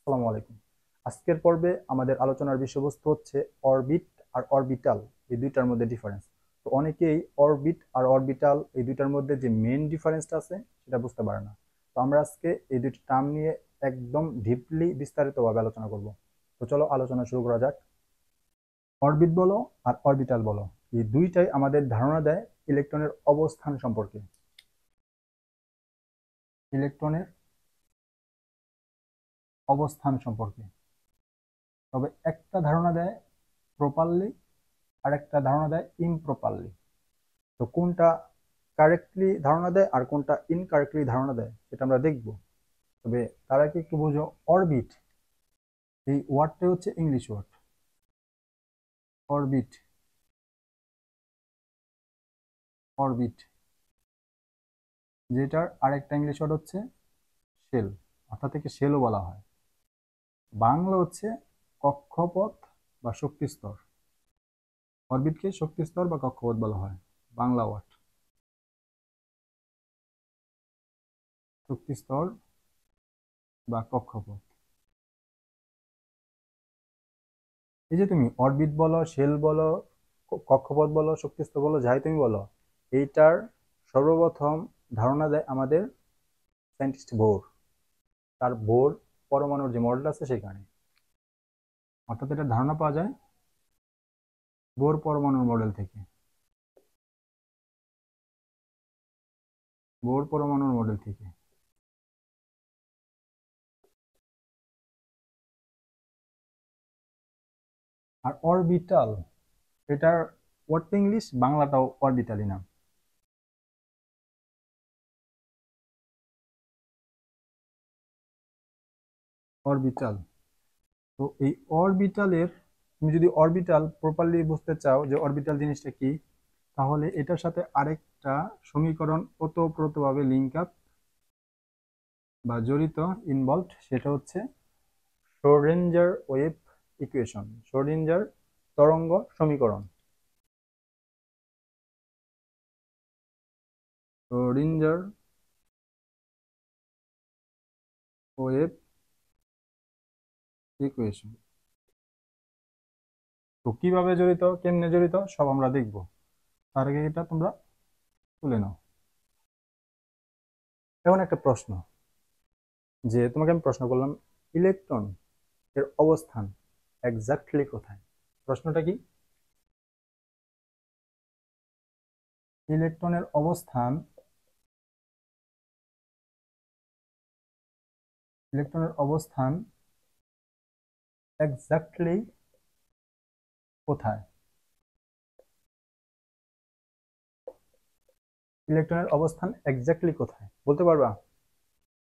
আসসালামু আলাইকুম। আজকের পর্বে আমাদের আলোচনার বিষয়বস্তু হচ্ছে অরবিট আর অরবিটাল, এই দুইটার মধ্যে ডিফারেন্স। তো অনেকেই অরবিট আর অরবিটাল এই দুইটার মধ্যে যে মেইন ডিফারেন্সটা আছে সেটা বুঝতে পারে না। তো আমরা আজকে এই দুইটা টার্ম নিয়ে একদম ডিপলি বিস্তারিতভাবে আলোচনা করব। তো চলো আলোচনা শুরু করা যাক। অরবিট বলো আর অরবিটাল বলো, এই দুইটাই আমাদের ধারণা দেয় ইলেকট্রনের অবস্থান সম্পর্কে। ইলেকট্রনের অবস্থান সম্পর্কে, তবে একটা ধারণা দেয় প্রপারলি আর একটা ধারণা দেয় ইমপ্রপারলি। তো কোনটা কারেক্টলি ধারণা দেয় আর কোনটা ইনকারেক্টলি ধারণা দেয় সেটা আমরা দেখব। তবে তার আগে একটু বুঝো, অরবিট এই ওয়ার্ডটা হচ্ছে ইংলিশ ওয়ার্ড। অরবিট, অরবিট যেটার আরেকটা ইংলিশ ওয়ার্ড হচ্ছে শেল, অর্থাৎ থেকে শেলও বলা হয়। বাংলা হচ্ছে কক্ষপথ বা শক্তিস্তর। অরবিটকে শক্তিস্তর বা কক্ষপথ বলা হয়, বাংলা ওয়ার্ড শক্তিস্তর বা কক্ষপথ। এই যে তুমি অরবিট বলো, শেল বলো, কক্ষপথ বলো, শক্তিস্তর বলো, যাই তুমি বলো, এইটার সর্বপ্রথম ধারণা দেয় আমাদের সায়েন্টিস্ট বোর। তার বোর পরমাণুর যে মডেল আছে সেখানে, অর্থাৎ এটা ধারণা পাওয়া যায় বোর পরমাণুর মডেল থেকে। বোর পরমাণুর মডেল থেকে। আর অরবিটাল, এটার ওয়ার্ড ইংলিশ, বাংলাটাও অরবিটালই নাম। অরবিটাল, তো এই অরবিটালের, তুমি যদি অরবিটাল প্রপারলি বুঝতে চাও যে অরবিটাল জিনিসটা কি, তাহলে এটার সাথে আরেকটা সমীকরণ ওতপ্রোতভাবে লিঙ্ক আপ বা জড়িত, ইনভলভড, সেটা হচ্ছে শ্রোডিঞ্জার ওয়েভ ইকুয়েশন, শ্রোডিঞ্জার তরঙ্গ সমীকরণ। Schrodinger wave equation. তো কিভাবে জড়িত, কেমনে জড়িত, সব আমরা দেখব। তার আগে এটা তোমরা তুলে নাও। এখন একটা প্রশ্ন, যে তোমাকে আমি প্রশ্ন করলাম ইলেকট্রন এর অবস্থান এক্স্যাক্টলি কোথায়। প্রশ্নটা কি? ইলেকট্রনের অবস্থান, ইলেকট্রনের অবস্থান এক্স্যাক্টলি কোথায়? ইলেকট্রনের অবস্থান এক্স্যাক্টলি কোথায় বলতে পারবা?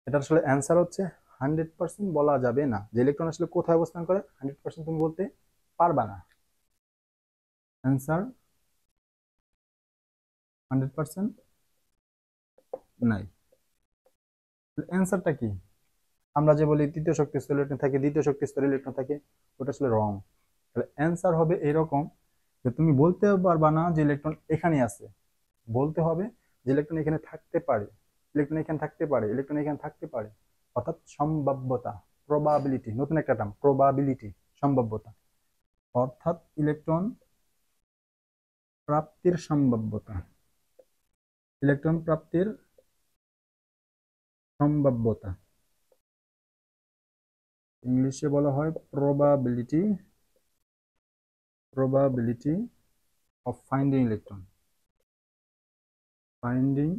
এটা আসলে অ্যান্সার হচ্ছে 100% বলা যাবে না, যে ইলেকট্রন আসলে কোথায় অবস্থান করে 100% তুমি বলতে পারবা না। অ্যান্সার 100% নাই। অ্যান্সারটা কি? আমরা যে বলি তৃতীয় শক্তি স্তরে ইলেকট্রন থাকে, দ্বিতীয় শক্তি স্তরে ইলেকট্রন থাকে, ওটা আসলে রং। তাহলে অ্যান্সার হবে এরকম, যে তুমি বলতে পারবা না যে ইলেকট্রন এখানে আছে, বলতে হবে যে ইলেকট্রন এখানে থাকতে পারে, ইলেকট্রন এখানে থাকতে পারে, ইলেকট্রন এখানে থাকতে পারে। অর্থাৎ সম্ভাব্যতা, প্রবাবিলিটি, নতুন একটা টার্ম, প্রবাবিলিটি, সম্ভাব্যতা। অর্থাৎ ইলেকট্রন প্রাপ্তির সম্ভাব্যতা, ইলেকট্রন প্রাপ্তির সম্ভাব্যতা, ইংলিশে বলা হয় probability, probability of finding electron, finding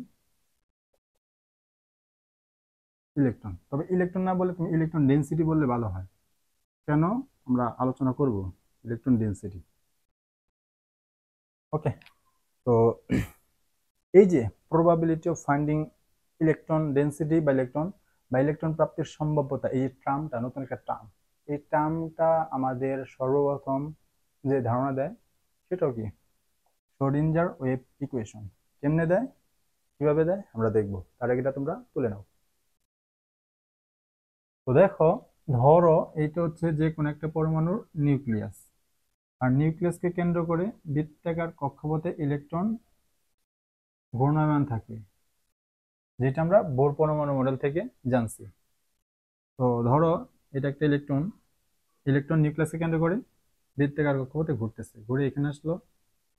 electron. তবে ইলেকট্রন না বলে তুমি ইলেকট্রন ডেন্সিটি বললে ভালো হয়। কেন? আমরা আলোচনা করব ইলেকট্রন ডেন্সিটি। ওকে, তো এই যে probability of finding electron density বা ইলেকট্রন প্রাপ্তির সম্ভাব্যতা, এই টার্মটা নতুন একটা টার্ম। এই টার্মটা আমাদের সর্বপ্রথম যে ধারণা দেয় সেটাও কি শ্রোডিঞ্জার ওয়েভ ইকুয়েশন। কেমনে দেয়, কিভাবে দেয় আমরা দেখব, তার আগে এটা তোমরা তুলে নাও। তো দেখো, ধরো এইটা হচ্ছে যে কোনো একটা পরমাণুর নিউক্লিয়াস, আর নিউক্লিয়াসকে কেন্দ্র করে বৃত্তাকার কক্ষপথে ইলেকট্রন ঘূর্ণায়মান থাকে, যেটা আমরা বোর পরমাণু মডেল থেকে জানছি। তো ধরো এটা একটা ইলেকট্রন, ইলেকট্রন নিউক্লিয়াসকে কেন্দ্র করে বৃত্তাকার কক্ষপথে ঘুরতেছে, ঘুরে এখানে আসলো,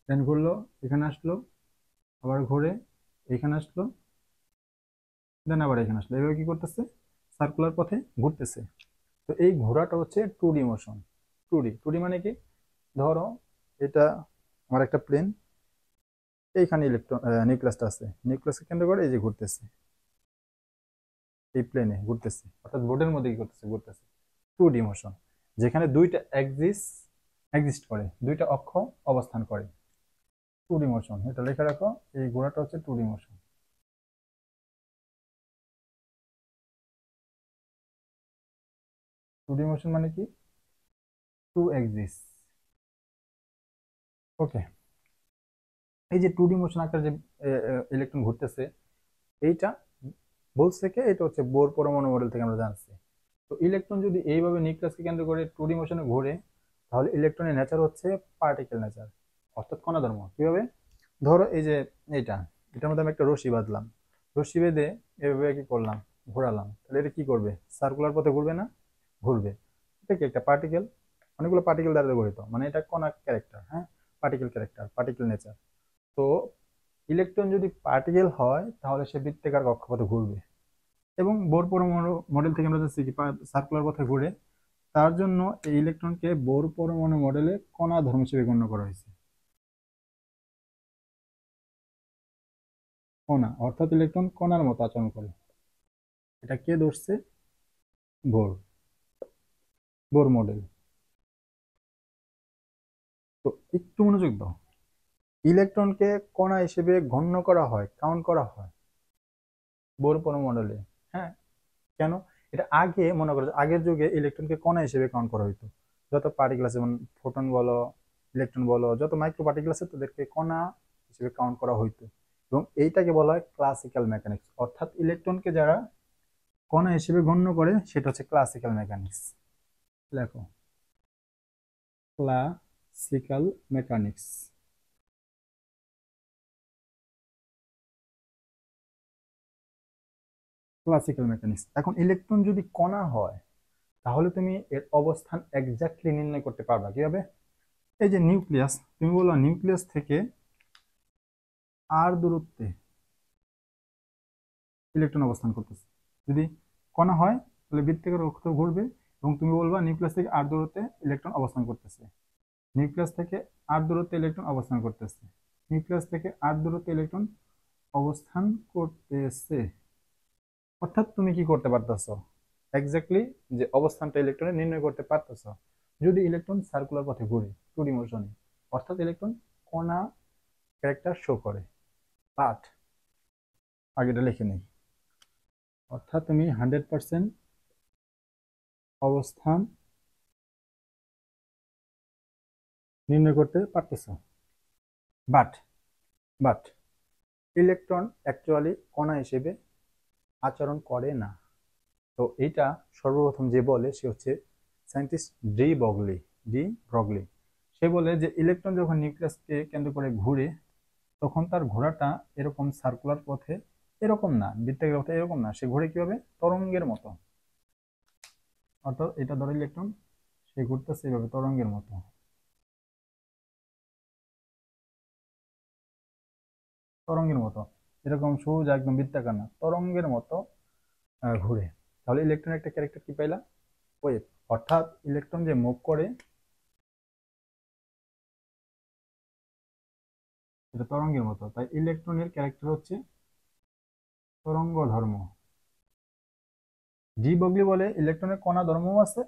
দেন ঘুরলো, এখানে আসলো, আবার ঘুরে এখানে আসলো, দেন আবার এখানে আসলো, এভাবে কি করতেছে, সার্কুলার পথে ঘুরতেছে। তো এই ঘোরাটা হচ্ছে 2D মোশন। 2D মানে কি, ধরো এটা আমার একটা প্লেন, এইখানে ইলেকট্রন নিউক্লিয়াসটা আছে, নিউক্লিয়াসকে কেন্দ্র করে এই যে ঘুরতেছে, এই প্লেনে ঘুরতেছে, অর্থাৎ বোর্ডের মধ্যে কি করতেছে, ঘুরতেছে। 2D মোশন, যেখানে দুইটা এক্সিস্ট করে, দুইটা অক্ষ অবস্থান করে। 2D মোশন, এটা লিখে রাখো, এই ঘোড়াটা হচ্ছে 2D মোশন। 2D মোশন মানে কি, টু এক্সিস। ওকে, এই যে 2D মোশন আকার যে ইলেকট্রন ঘুরতেছে, এইটা বলছে কে, এটা হচ্ছে বোর পরমাণু মডেল থেকে আমরা জানছি। তো ইলেকট্রন যদি এইভাবে নিউক্লিয়াসকে কেন্দ্র করে 2D মোশনে ঘুরে, তাহলে ইলেকট্রনের নেচার হচ্ছে পার্টিকেল নেচার, অর্থাৎ কণা ধর্ম। কিভাবে, ধরো এই যে এইটা, এটার মধ্যে আমি একটা রশি বাঁধলাম, রশি বেঁধে এভাবে কি করলাম, ঘোরালাম, তাহলে এটা কি করবে, সার্কুলার পথে ঘুরবে না, ঘুরবে। এটা কি একটা পার্টিকেল, অনেকগুলো পার্টিকেল দ্বারা গঠিত, মানে এটা কণা ক্যারেক্টার, হ্যাঁ, পার্টিকেল ক্যারেক্টার, পার্টিকেল নেচার। তো ইলেকট্রন যদি পার্টিকেল হয় তাহলে সে বৃত্তাকার কক্ষপথে ঘুরবে, এবং বোর পরমাণু মডেল থেকে আমরা যাচ্ছি কি সার্কুলার পথে ঘুরে। তার জন্য এই ইলেকট্রনকে বোর পরমাণু মডেলে কণা ধর্ম হিসেবে গণ্য করা হয়েছে। কণা অর্থাৎ ইলেকট্রন কণার মতো আচরণ করে, এটা কে ধরছে, বোর, বোর মডেল। তো একটু মনোযোগ দাও, ইলেকট্রনকে কণা হিসেবে গণ্য করা হয়, কাউন্ট করা হয় বোর পরমাণু মডেলে। হ্যাঁ, কেন, এটা আগে মনে করো, আগের যুগে ইলেকট্রনকে কণা হিসেবে কাউন্ট করা হতো। যত পার্টিকেল আছে, যেমন ফোটন বলো, ইলেকট্রন বলো, যত মাইক্রো পার্টিকেল আছে তাদেরকে কণা হিসেবে কাউন্ট করা হইতো। এবং এইটাকে বলা হয় ক্লাসিক্যাল মেকানিক্স, অর্থাৎ ইলেকট্রনকে যারা কণা হিসেবে গণ্য করে সেটা হচ্ছে ক্লাসিক্যাল মেকানিক্স। লেখো, ক্লাসিক্যাল মেকানিক্স। Classical mechanics. এখন ইলেকট্রন যদি কণা হয়, তাহলে তুমি এর অবস্থান এক্স্যাক্টলি নির্ণয় করতে পারবা কিভাবে। এই যে নিউক্লিয়াস, তুমি বলো নিউক্লিয়াস থেকে আর দূরত্বে ইলেকট্রন অবস্থান করতেছে। যদি কণা হয় তাহলে বৃত্তাকার কক্ষপথে ঘুরবে, এবং তুমি বলবা নিউক্লিয়াস থেকে আর দূরত্বে ইলেকট্রন অবস্থান করতেছে, নিউক্লিয়াস থেকে আর দূরত্বে ইলেকট্রন অবস্থান করতেছে, নিউক্লিয়াস থেকে আর দূরত্বে ইলেকট্রন অবস্থান করতেছে। অর্থাৎ তুমি কি করতে পারতেছো, এক্স্যাক্টলি যে অবস্থানটা ইলেকট্রনের নির্ণয় করতে পারতেছো, যদি ইলেকট্রন সার্কুলার পথে ঘুরে 2D মোশনে, অর্থাৎ ইলেকট্রন কণা ক্যারেক্টার শো করে। বাট আগেটা লিখে নেই, অর্থাৎ তুমি 100% অবস্থান নির্ণয় করতে পারতেছো, বাট বাট ইলেকট্রন অ্যাকচুয়ালি কণা হিসেবে আচরণ করে না। তো এইটা সর্বপ্রথম যে বলে সে হচ্ছে সায়েন্টিস্ট ডি ব্রগলি। সে বলে যে ইলেকট্রন যখন নিউক্লিয়াসকে কেন্দ্র করে ঘুরে, তখন তার ঘোরাটা এরকম সার্কুলার পথে এরকম না, বৃত্তাকার পথে এরকম না, সে ঘুরে কিভাবে, তরঙ্গের মতো। অর্থাৎ এটা ধরো ইলেকট্রন, সে ঘুরতেছে এইভাবে তরঙ্গের মতো, তরঙ্গের মতো, এরকম সোজা একদম বৃত্তাকার না, তরঙ্গের মতো ঘুরে। তাহলে ইলেকট্রন একটা ক্যারেক্টার কি পাইলা, ওয়েভ। অর্থাৎ ইলেকট্রন যে মুভ করে এটা তরঙ্গের মতো, তাই ইলেকট্রনের ক্যারেক্টার হচ্ছে তরঙ্গ ধর্ম। ডি বগলি বলে ইলেকট্রনের কণা ধর্মও আছে,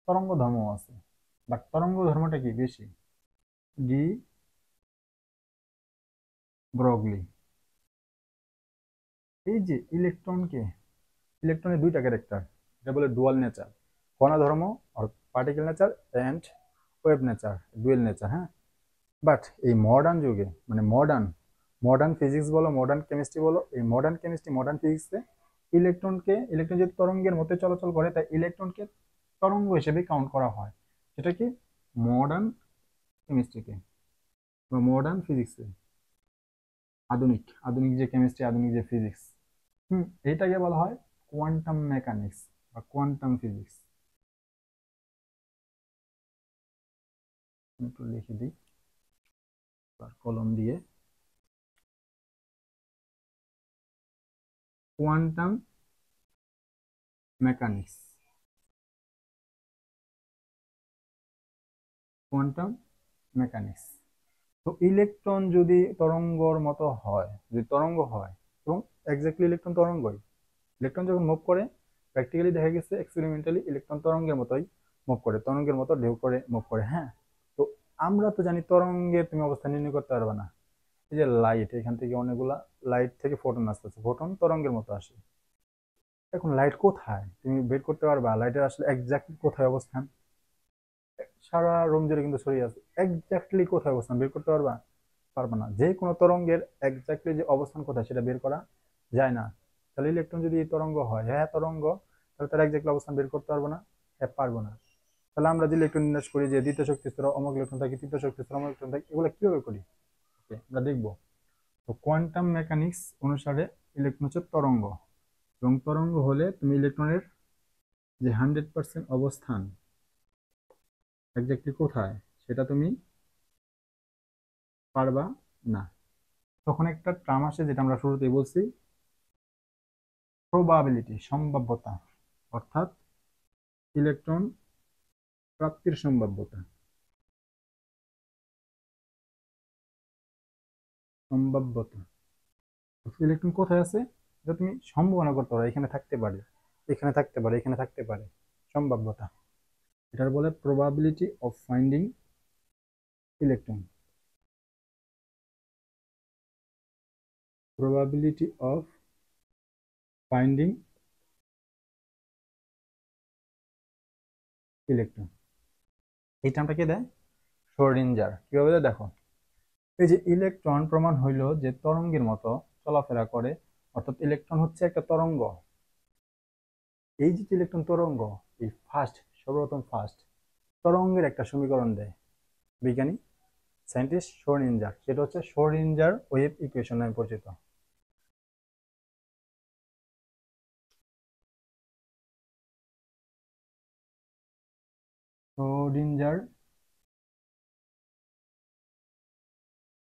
তরঙ্গ ধর্মও আছে, বাট তরঙ্গ ধর্মটা কি বেশি। De Broglie. এই যে ইলেকট্রনের দুইটা ক্যারেক্টার, এটা বলে ডুয়াল নেচার, কণা ধর্ম আর particle nature and wave nature, dual nature. হ্যাঁ, বাট এই মডার্ন যুগে, মানে মডার্ন ফিজিক্স বলো, মডার্ন কেমিস্ট্রি বলো, এই মডার্ন কেমিস্ট্রি মডার্ন ফিজিক্সে ইলেকট্রন যেহেতু তরঙ্গের মধ্যে চলাচল করে, তাই ইলেকট্রনকে তরঙ্গ হিসেবে কাউন্ট করা হয়। সেটা কি, মডার্ন কেমিস্ট্রিতে বা মডার্ন ফিজিক্সে, আধুনিক আধুনিক যে কেমিস্ট্রি, আধুনিক যে ফিজিক্স, এটাকে বলা হয় কোয়ান্টাম মেকানিক্স বা কোয়ান্টাম ফিজিক্স। একটু লিখে দিই কলম দিয়ে। Quantum mechanics, quantum mechanics. তো ইলেকট্রন যদি তরঙ্গর মতো হয়, যদি তরঙ্গ হয়, এবং এক্স্যাক্টলি ইলেকট্রন তরঙ্গই, ইলেকট্রন যখন মুভ করে প্র্যাকটিক্যালি দেখা গেছে এক্সপেরিমেন্টালি ইলেকট্রন তরঙ্গের মতোই মুভ করে, তরঙ্গের মতো ঢেউ করে মুভ করে। হ্যাঁ, তো আমরা তো জানি তরঙ্গের তুমি অবস্থা নির্ণয় করতে পারবে না। এই যে লাইট, এখান থেকে অনেকগুলা লাইট থেকে ফোটন আসতেছে, ফোটন তরঙ্গের মতো আসে। এখন লাইট কোথায় তুমি বের করতে পারবা? লাইটের আসলে এক্স্যাক্টলি কোথায় অবস্থান? সারা রুম জুড়ে কিন্তু ছড়িয়ে আছে, এক্স্যাক্টলি কোথায় অবস্থান বের করতে পারবা? পারবা না। যে কোনো তরঙ্গের এক্স্যাক্টলি যে অবস্থান কোথায় সেটা বের করা যায় না। তাহলে ইলেকট্রন যদি তরঙ্গ হয়, হ্যাঁ তরঙ্গ, তাহলে তার এক্স্যাক্টলি অবস্থান বের করতে পারবো না? হ্যাঁ পারবো না। তাহলে আমরা যে ইলেকট্রন বিন্যাস করি, যে দ্বিতীয় শক্তি স্তরে অমুক ইলেকট্রন থাকে, তৃতীয় শক্তি স্তরে অমুক ইলেকট্রন থাকে, এগুলো কিভাবে করি আমরা দেখবো। তো কোয়ান্টাম মেকানিক্স অনুসারে ইলেকট্রন হচ্ছে তরঙ্গ, এবং তরঙ্গ হলে তুমি ইলেকট্রনের যে 100% অবস্থান এক্স্যাক্টলি কোথায় সেটা তুমি পারবা না। তখন একটা টার্ম আসে যেটা আমরা শুরুতেই বলছি, প্রবাবিলিটি, সম্ভাব্যতা, অর্থাৎ ইলেকট্রন প্রাপ্তির সম্ভাব্যতা, সম্ভাব্যতা। ইলেকট্রন কোথায় আছে এটা তুমি সম্ভাবনা করতে পারো, এখানে থাকতে পারে, এখানে থাকতে পারে, এখানে থাকতে পারে, সম্ভাব্যতা। এটার বলে probability of finding electron, probability of finding electron. এই টার্মটা কে দেয়? শ্রোডিঞ্জার। কিভাবে দেয় দেখো, এই যে ইলেকট্রন প্রমাণ হইল যে তরঙ্গের মতো চলাফেরা করে, অর্থাৎ ইলেকট্রন হচ্ছে একটা তরঙ্গ। এই যে ইলেকট্রন তরঙ্গ, এই সর্বপ্রথম তরঙ্গের একটা সমীকরণ দেয় বিজ্ঞানী সায়েন্টিস্ট শ্রোডিঞ্জার, সেটা হচ্ছে শ্রোডিঞ্জার ওয়েভ ইকুয়েশন নামে পরিচিত। শ্রোডিঞ্জার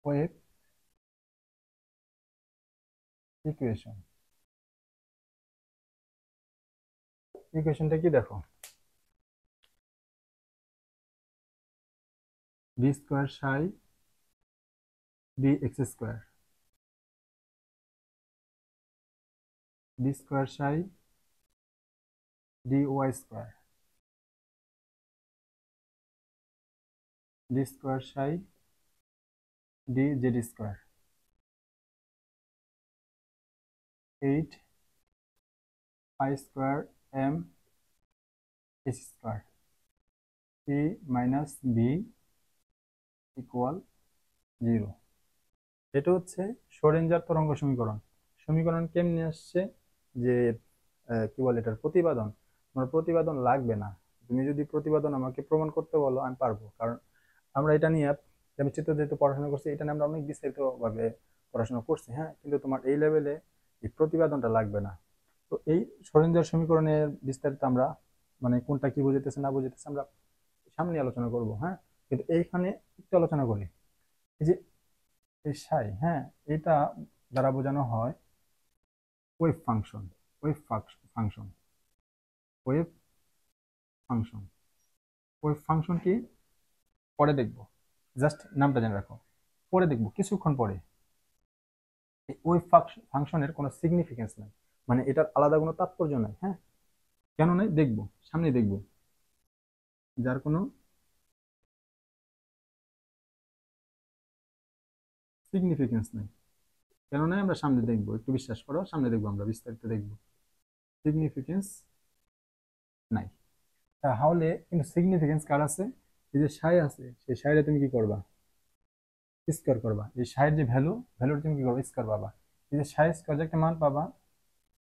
ওয়েভ ইকুয়েশন, ইকুয়েশনটা কি দেখো, D square psi D X square, D square psi D Y square, D square psi D Z square, 8 pi square M S square, A minus B equal 0। এটা হচ্ছে Schrodinger তরঙ্গ সমীকরণ। সমীকরণ কেমনে আসছে, যে কি বলে এটার প্রতিপাদন। আমার প্রতিপাদন লাগবে না, তুমি যদি প্রতিপাদন আমাকে প্রমাণ করতে বলো আমি পারবো, কারণ আমরা এটা নিয়ে কেমিস্ট্রিতে যেহেতু পড়াশোনা করছি, এটা নিয়ে আমরা অনেক বিস্তারিত ভাবে পড়াশোনা করছি। হ্যাঁ, কিন্তু তোমার এই লেভেলে এই প্রতিপাদনটা লাগবে না। তো এই শ্রোডিঞ্জার সমীকরণের বিস্তারিত আমরা, মানে কোনটা কি বুঝাইতেছে না বুঝাইতেছে আমরা সামনে আলোচনা করব। হ্যাঁ, কিন্তু এইখানে একটু আলোচনা করি। এই যে এই সাই, হ্যাঁ, এটা দ্বারা বোঝানো হয় wave function, wave function, wave function. Wave function কি পরে দেখবো, জাস্ট নামটা জেনে রাখো, পরে দেখবো কিছুক্ষণ পরে। এই ওয়েভ ফাংশনের কোনো সিগনিফিকেন্স নাই, মানে এটার আলাদা কোনো তাৎপর্য নাই। হ্যাঁ, কেন নাই দেখবো, সামনে দেখবো, যার কোনো সিগনিফিকেন্স নাই। কেন নাই আমরা সামনে দেখবো, একটু বিশ্বাস করো, সামনে দেখবো, আমরা বিস্তারিত দেখবো। সিগনিফিকেন্স নাই। তাহলে কিন্তু সিগনিফিকেন্স কার আছে? এই যে সাই আছে, সেই সাইরে তুমি কি করবা? স্কোয়ার করবা। এই সাইয়ের যে ভ্যালুর তুমি কি করবা? স্কোয়ার পাবা। এই যে সাই স্কোয়ার যে একটা মান পাবা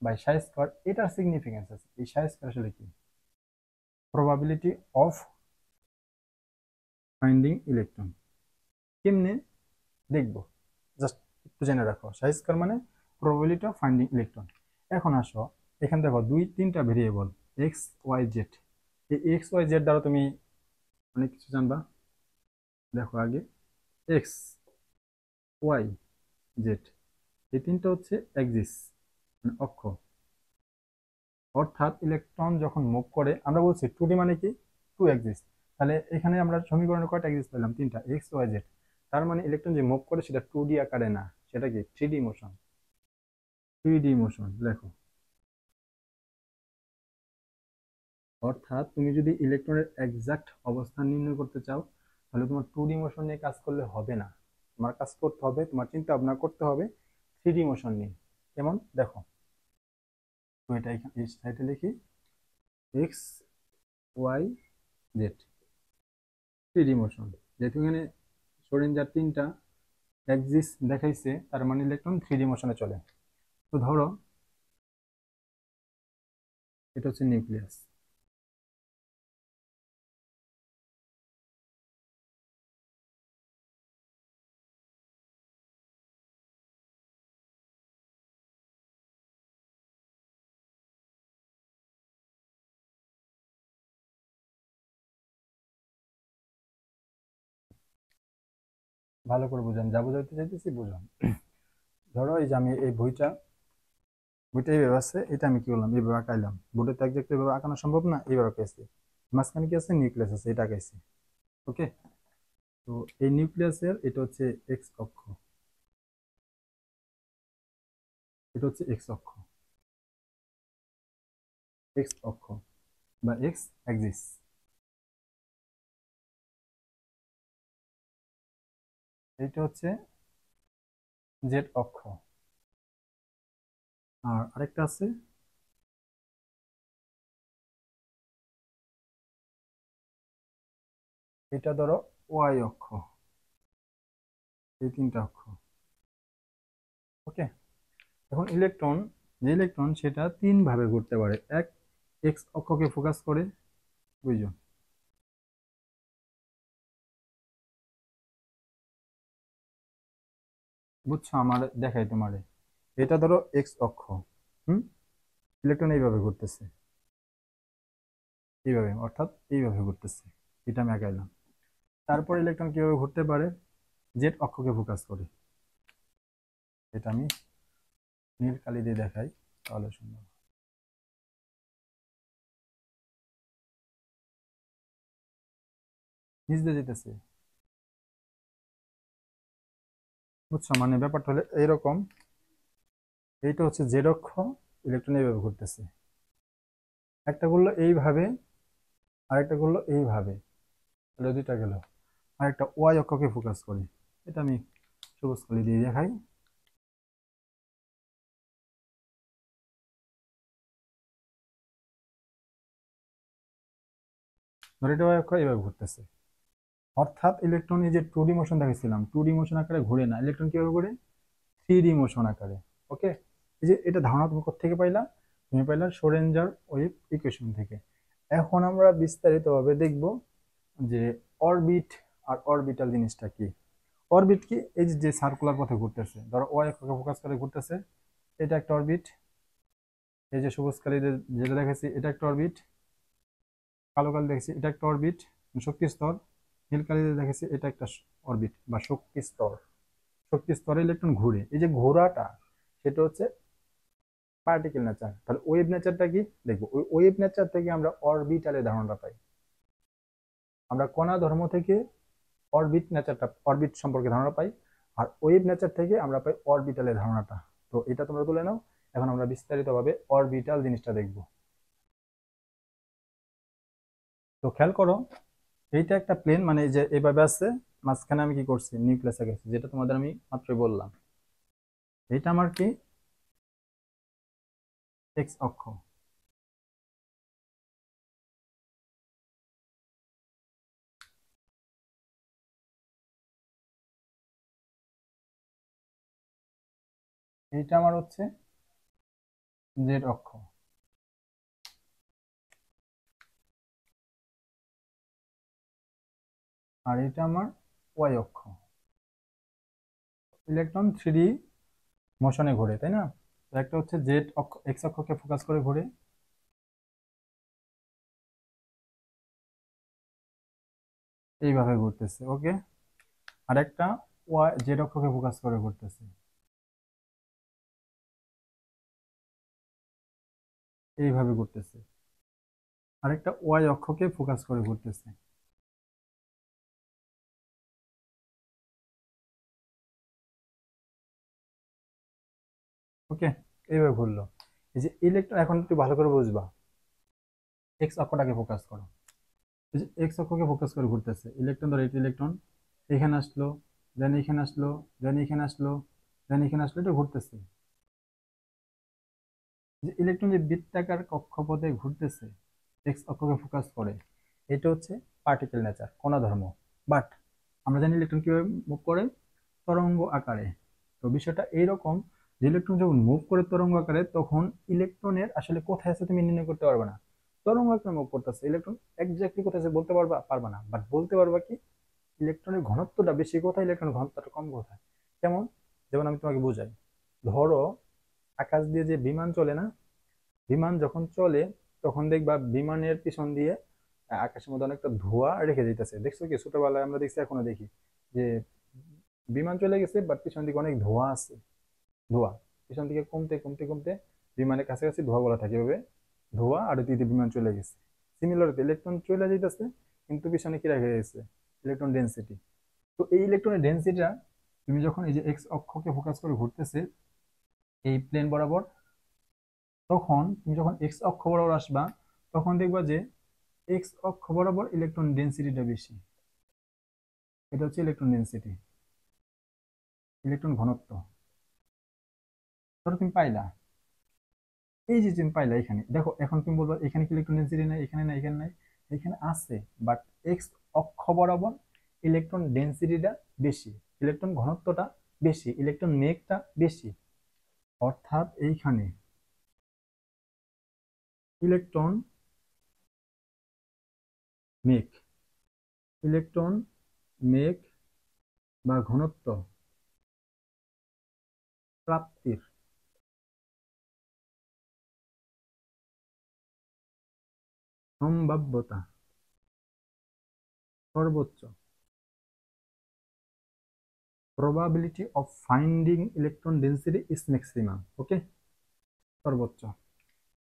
বাই সাই স্কোয়ার, এটার সিগনিফিকেন্স আছে। এই সাই স্কোয়ার আসলে কি? Probability of finding electron. কেমনে দেখবো, জাস্ট একটু জেনে রাখো, সাই স্কোয়ার মানে প্রবাবিলিটি অফ ফাইন্ডিং ইলেকট্রন। এখন আসো, এখানে দেখো দুই তিনটা ভেরিয়েবল, এক্স ওয়াই জেড। এই এক্স ওয়াই জেড দ্বারা তুমি অনেক কিছু জানবা। দেখো আগে এক্স, ওয়াই, জেড, এই তিনটা হচ্ছে অ্যাক্সিস মানে অক্ষ। অর্থাৎ ইলেকট্রন যখন মুভ করে, আমরা বলছি টু ডি মানে কি, টু অ্যাক্সিস। তাহলে এখানে আমরা সমীকরণে কয়টা অ্যাক্সিস পেলাম, তিনটা, এক্স ওয়াই জেড। তার মানে ইলেকট্রন যে মুভ করে সেটা টু ডি আকারে না, সেটা কি three D motion. Three D motion লেখো। অর্থাৎ তুমি যদি ইলেকট্রনের এক্সাক্ট অবস্থান নির্ণয় করতে চাও, তাহলে তোমার টু ডি মোশন নিয়ে কাজ করলে হবে না। তোমার কাজ করতে হবে, তোমার চিন্তা ভাবনা করতে হবে থ্রি ডি মোশন নিয়ে। যেমন দেখো, তো এটা এখানে এই সাইডে লিখি, X Y Z, three D motion. যেহেতু এখানে সরিঞ্জার তিনটা অ্যাক্সিস দেখাইছে, তার মানে ইলেকট্রন থ্রি ডি মোশনে চলে। তো ধরো এটা হচ্ছে নিউক্লিয়াস। ভালো করে বুঝান, যা বোঝাতে চাইতেছি বুঝান। ধরো এই যে আমি এই বইটা, বইটা এইভাবে আছে, এটা আমি কি করলাম, এইভাবে আঁকাইলাম। বোর্ডে তো একজাক্ট এইভাবে আঁকানো সম্ভব না, এইভাবে আঁকাইছি। মাঝখানে কি আছে, নিউক্লিয়াস আছে, এটা আঁকাইছি। ওকে। তো এই নিউক্লিয়াসের এটা হচ্ছে এক্স অক্ষ, এটা হচ্ছে এক্স অক্ষ, এক্স অক্ষ বা এক্স অ্যাক্সিস। এইটা হচ্ছে জেড অক্ষ। আর আরেকটা আছে, এটা ধরো ওয়াই অক্ষ। এই তিনটা অক্ষ। ওকে। এখন ইলেকট্রন, যে ইলেকট্রন সেটা তিন ভাবে ঘুরতে পারে। এক, এক্স অক্ষকে ফোকাস করে, বুঝছো? বুঝছো, আমার দেখাই তোমারে। এটা ধরো এক্স অক্ষ। হুম। ইলেকট্রন এইভাবে ঘুরতেছে, এইভাবে, অর্থাৎ এইভাবে ঘুরতেছে। এটা আমি আঁকাইলাম। তারপর ইলেকট্রন কিভাবে ঘুরতে পারে, জেড অক্ষকে ফোকাস করে। এটা আমি নীল কালি দিয়ে দেখাই, তাহলে সুন্দর। নিচ দিয়ে যেতেছে। বুঝছো, মানে ব্যাপারটা হলো এইরকম। এইটা হচ্ছে জেড অক্ষ, ইলেকট্রন এইভাবে ঘুরতেছে। একটা করলো এইভাবে, আরেকটা করলো এইভাবে, তাহলে দুইটা গেল। আরেকটা ওয়াই অক্ষকে ফোকাস করি। এটা আমি সবুজ কালি দিয়ে দেখাই। ধর এটা ওয়াই অক্ষ এইভাবে ঘুরতেছে। অর্থাৎ ইলেকট্রন, এই যে টু ডি মোশন দেখেছিলাম, টু ডি মোশন আকারে ঘুরে না, ইলেকট্রন কিভাবে ঘুরে, থ্রি ডি মোশন আকারে। ওকে। এই যে এটা ধারণা তুমি কোথা থেকে পাইলা, তুমি পাইলা সোরেঞ্জার ওয়েভ ইকুয়েশন থেকে। এখন আমরা বিস্তারিতভাবে দেখব যে অরবিট আর অরবিটাল জিনিসটা কি। অরবিট কি, এই যে যে সার্কুলার পথে ঘুরতেছে, ধরো ওয়াই অক্ষকে ফোকাস করে ঘুরতেছে, এটা একটা অরবিট। এই যে সবুজ কালি যেটা দেখেছি, এটা একটা অরবিট। কালো কালি দেখেছি, এটা একটা অরবিট, শক্তি স্তর। নীল কালি দেখেছি, এটা একটা অরবিট বা শক্তি স্তর। শক্তি স্তরে ইলেকট্রন ঘুরে, এই যে ঘোরাটা, সেটা হচ্ছে পার্টিকেল নেচার। তাহলে ওয়েভ নেচারটা কি দেখবো, ওই ওয়েভ নেচার থেকে আমরা অরবিটালের ধারণাটা পাই। আমরা কণা ধর্ম থেকে অরবিট নেচারটা, অরবিট সম্পর্কে ধারণা পাই। আর ওয়েভ নেচার থেকে আমরা পাই অরবিটালের ধারণাটা। তো এটা তোমরা তুলে নাও। এখন আমরা বিস্তারিতভাবে অরবিটাল জিনিসটা দেখব। তো খেয়াল করো, এইটা একটা প্লেন, মানে এই যে এইভাবে আছে, মাঝখানে আমি কি করছি, নিউক্লিয়াস গেছে, যেটা তোমাদের আমি মাত্রই বললাম। এইটা আমার কি, এক্স অক্ষ। এইটা আমার হচ্ছে জেড অক্ষ। আর এটা আমার ওয়াই অক্ষ। ইলেকট্রন থ্রি মোশনে ঘোরে, তাই না? তো একটা হচ্ছে জেড অক্ষ, এক্স অক্ষকে ফোকাস করে ঘুরে, এইভাবে ঘুরতেছে। ওকে। আর একটা ওয়াই জেড অক্ষকে ফোকাস করে ঘুরতেছে, এইভাবে ঘুরতেছে। আরেকটা ওয়াই অক্ষকে ফোকাস করে ঘুরতেছে। ওকে, এইভাবে ঘুরলো। এই যে ইলেকট্রন, এখন একটু ভালো করে বুঝবা, এক্স অক্ষটাকে ফোকাস করো। এই যে এক্স অক্ষকে ফোকাস করে ঘুরতেছে, ইলেকট্রন ধরো এটা ইলেকট্রন, এখানে আসলো, দেন এখানে আসলো, দেন এখানে আসলো, দেন এখানে আসলো, এটা ঘুরতেছে। যে ইলেকট্রন যে বৃত্তাকার কক্ষপথে ঘুরতেছে এক্স অক্ষকে ফোকাস করে, এটা হচ্ছে পার্টিকেল নেচার, কণা ধর্ম। বাট আমরা জানি ইলেকট্রন কিভাবে মুভ করে, তরঙ্গ আকারে। তো বিষয়টা এইরকম, যে ইলেকট্রন যখন মুভ করে তরঙ্গ আকারে, তখন ইলেকট্রনের আসলে কোথায় আছে তুমি নির্ণয় করতে পারবে না। তরঙ্গ আকারে মুভ করতেছে, ইলেকট্রন এক্স্যাক্টলি কোথায় আছে বলতে পারবা পারবা না, বাট বলতে পারবা কি ইলেকট্রনের ঘনত্বটা বেশি কোথায়, ইলেকট্রনের ঘনত্বটা কম কোথায়। যেমন, আমি তোমাকে বুঝাই। ধরো আকাশ দিয়ে যে বিমান চলে না, বিমান যখন চলে তখন দেখবা বিমানের পিছন দিয়ে আকাশের মধ্যে অনেকটা ধোঁয়া রেখে যেতেছে, দেখছো কি? ছোটবেলায় আমরা দেখছি, এখনো দেখি যে বিমান চলে গেছে বাট পিছন দিকে অনেক ধোঁয়া আছে। ধোঁয়া পিছন দিকে কমতে কমতে কমতে বিমানের কাছাকাছি ধোঁয়া বলা থাকে এভাবে, ধোঁয়া আর দিকে বিমান চলে গেছে। সিমিলারলি ইলেকট্রন চলে যাইতেছে, কিন্তু পিছনে কি রেখে গেছে, ইলেকট্রন ডেন্সিটি। তো এই ইলেকট্রনের ডেন্সিটিটা তুমি যখন এই যে এক্স অক্ষকে ফোকাস করে ঘুরতেছে এই প্লেন বরাবর, তখন তুমি যখন এক্স অক্ষ বরাবর আসবা, তখন দেখবা যে এক্স অক্ষ বরাবর ইলেকট্রন ডেন্সিটিটা বেশি। এটা হচ্ছে ইলেকট্রন ডেন্সিটি, ইলেকট্রন ঘনত্ব। ধরো তুমি পাইলা, এই যে তুমি পাইলা এখানে, দেখো এখন তুমি বলবা এখানে কি ইলেকট্রন ডেন্সিটি নাই, এখানে নাই, এখানে নাই, এখানে আছে। বাট এক্স অক্ষ বরাবর ইলেকট্রন ডেন্সিটিটা বেশি, ইলেকট্রন ঘনত্বটা বেশি, ইলেকট্রন মেঘটা বেশি। অর্থাৎ এইখানে ইলেকট্রন মেঘ, ইলেকট্রন মেঘ বা ঘনত্ব প্রাপ্তির সম্ভাব্যতা সর্বোচ্চ, probability of finding electron density is maximum, ওকে, সর্বোচ্চ।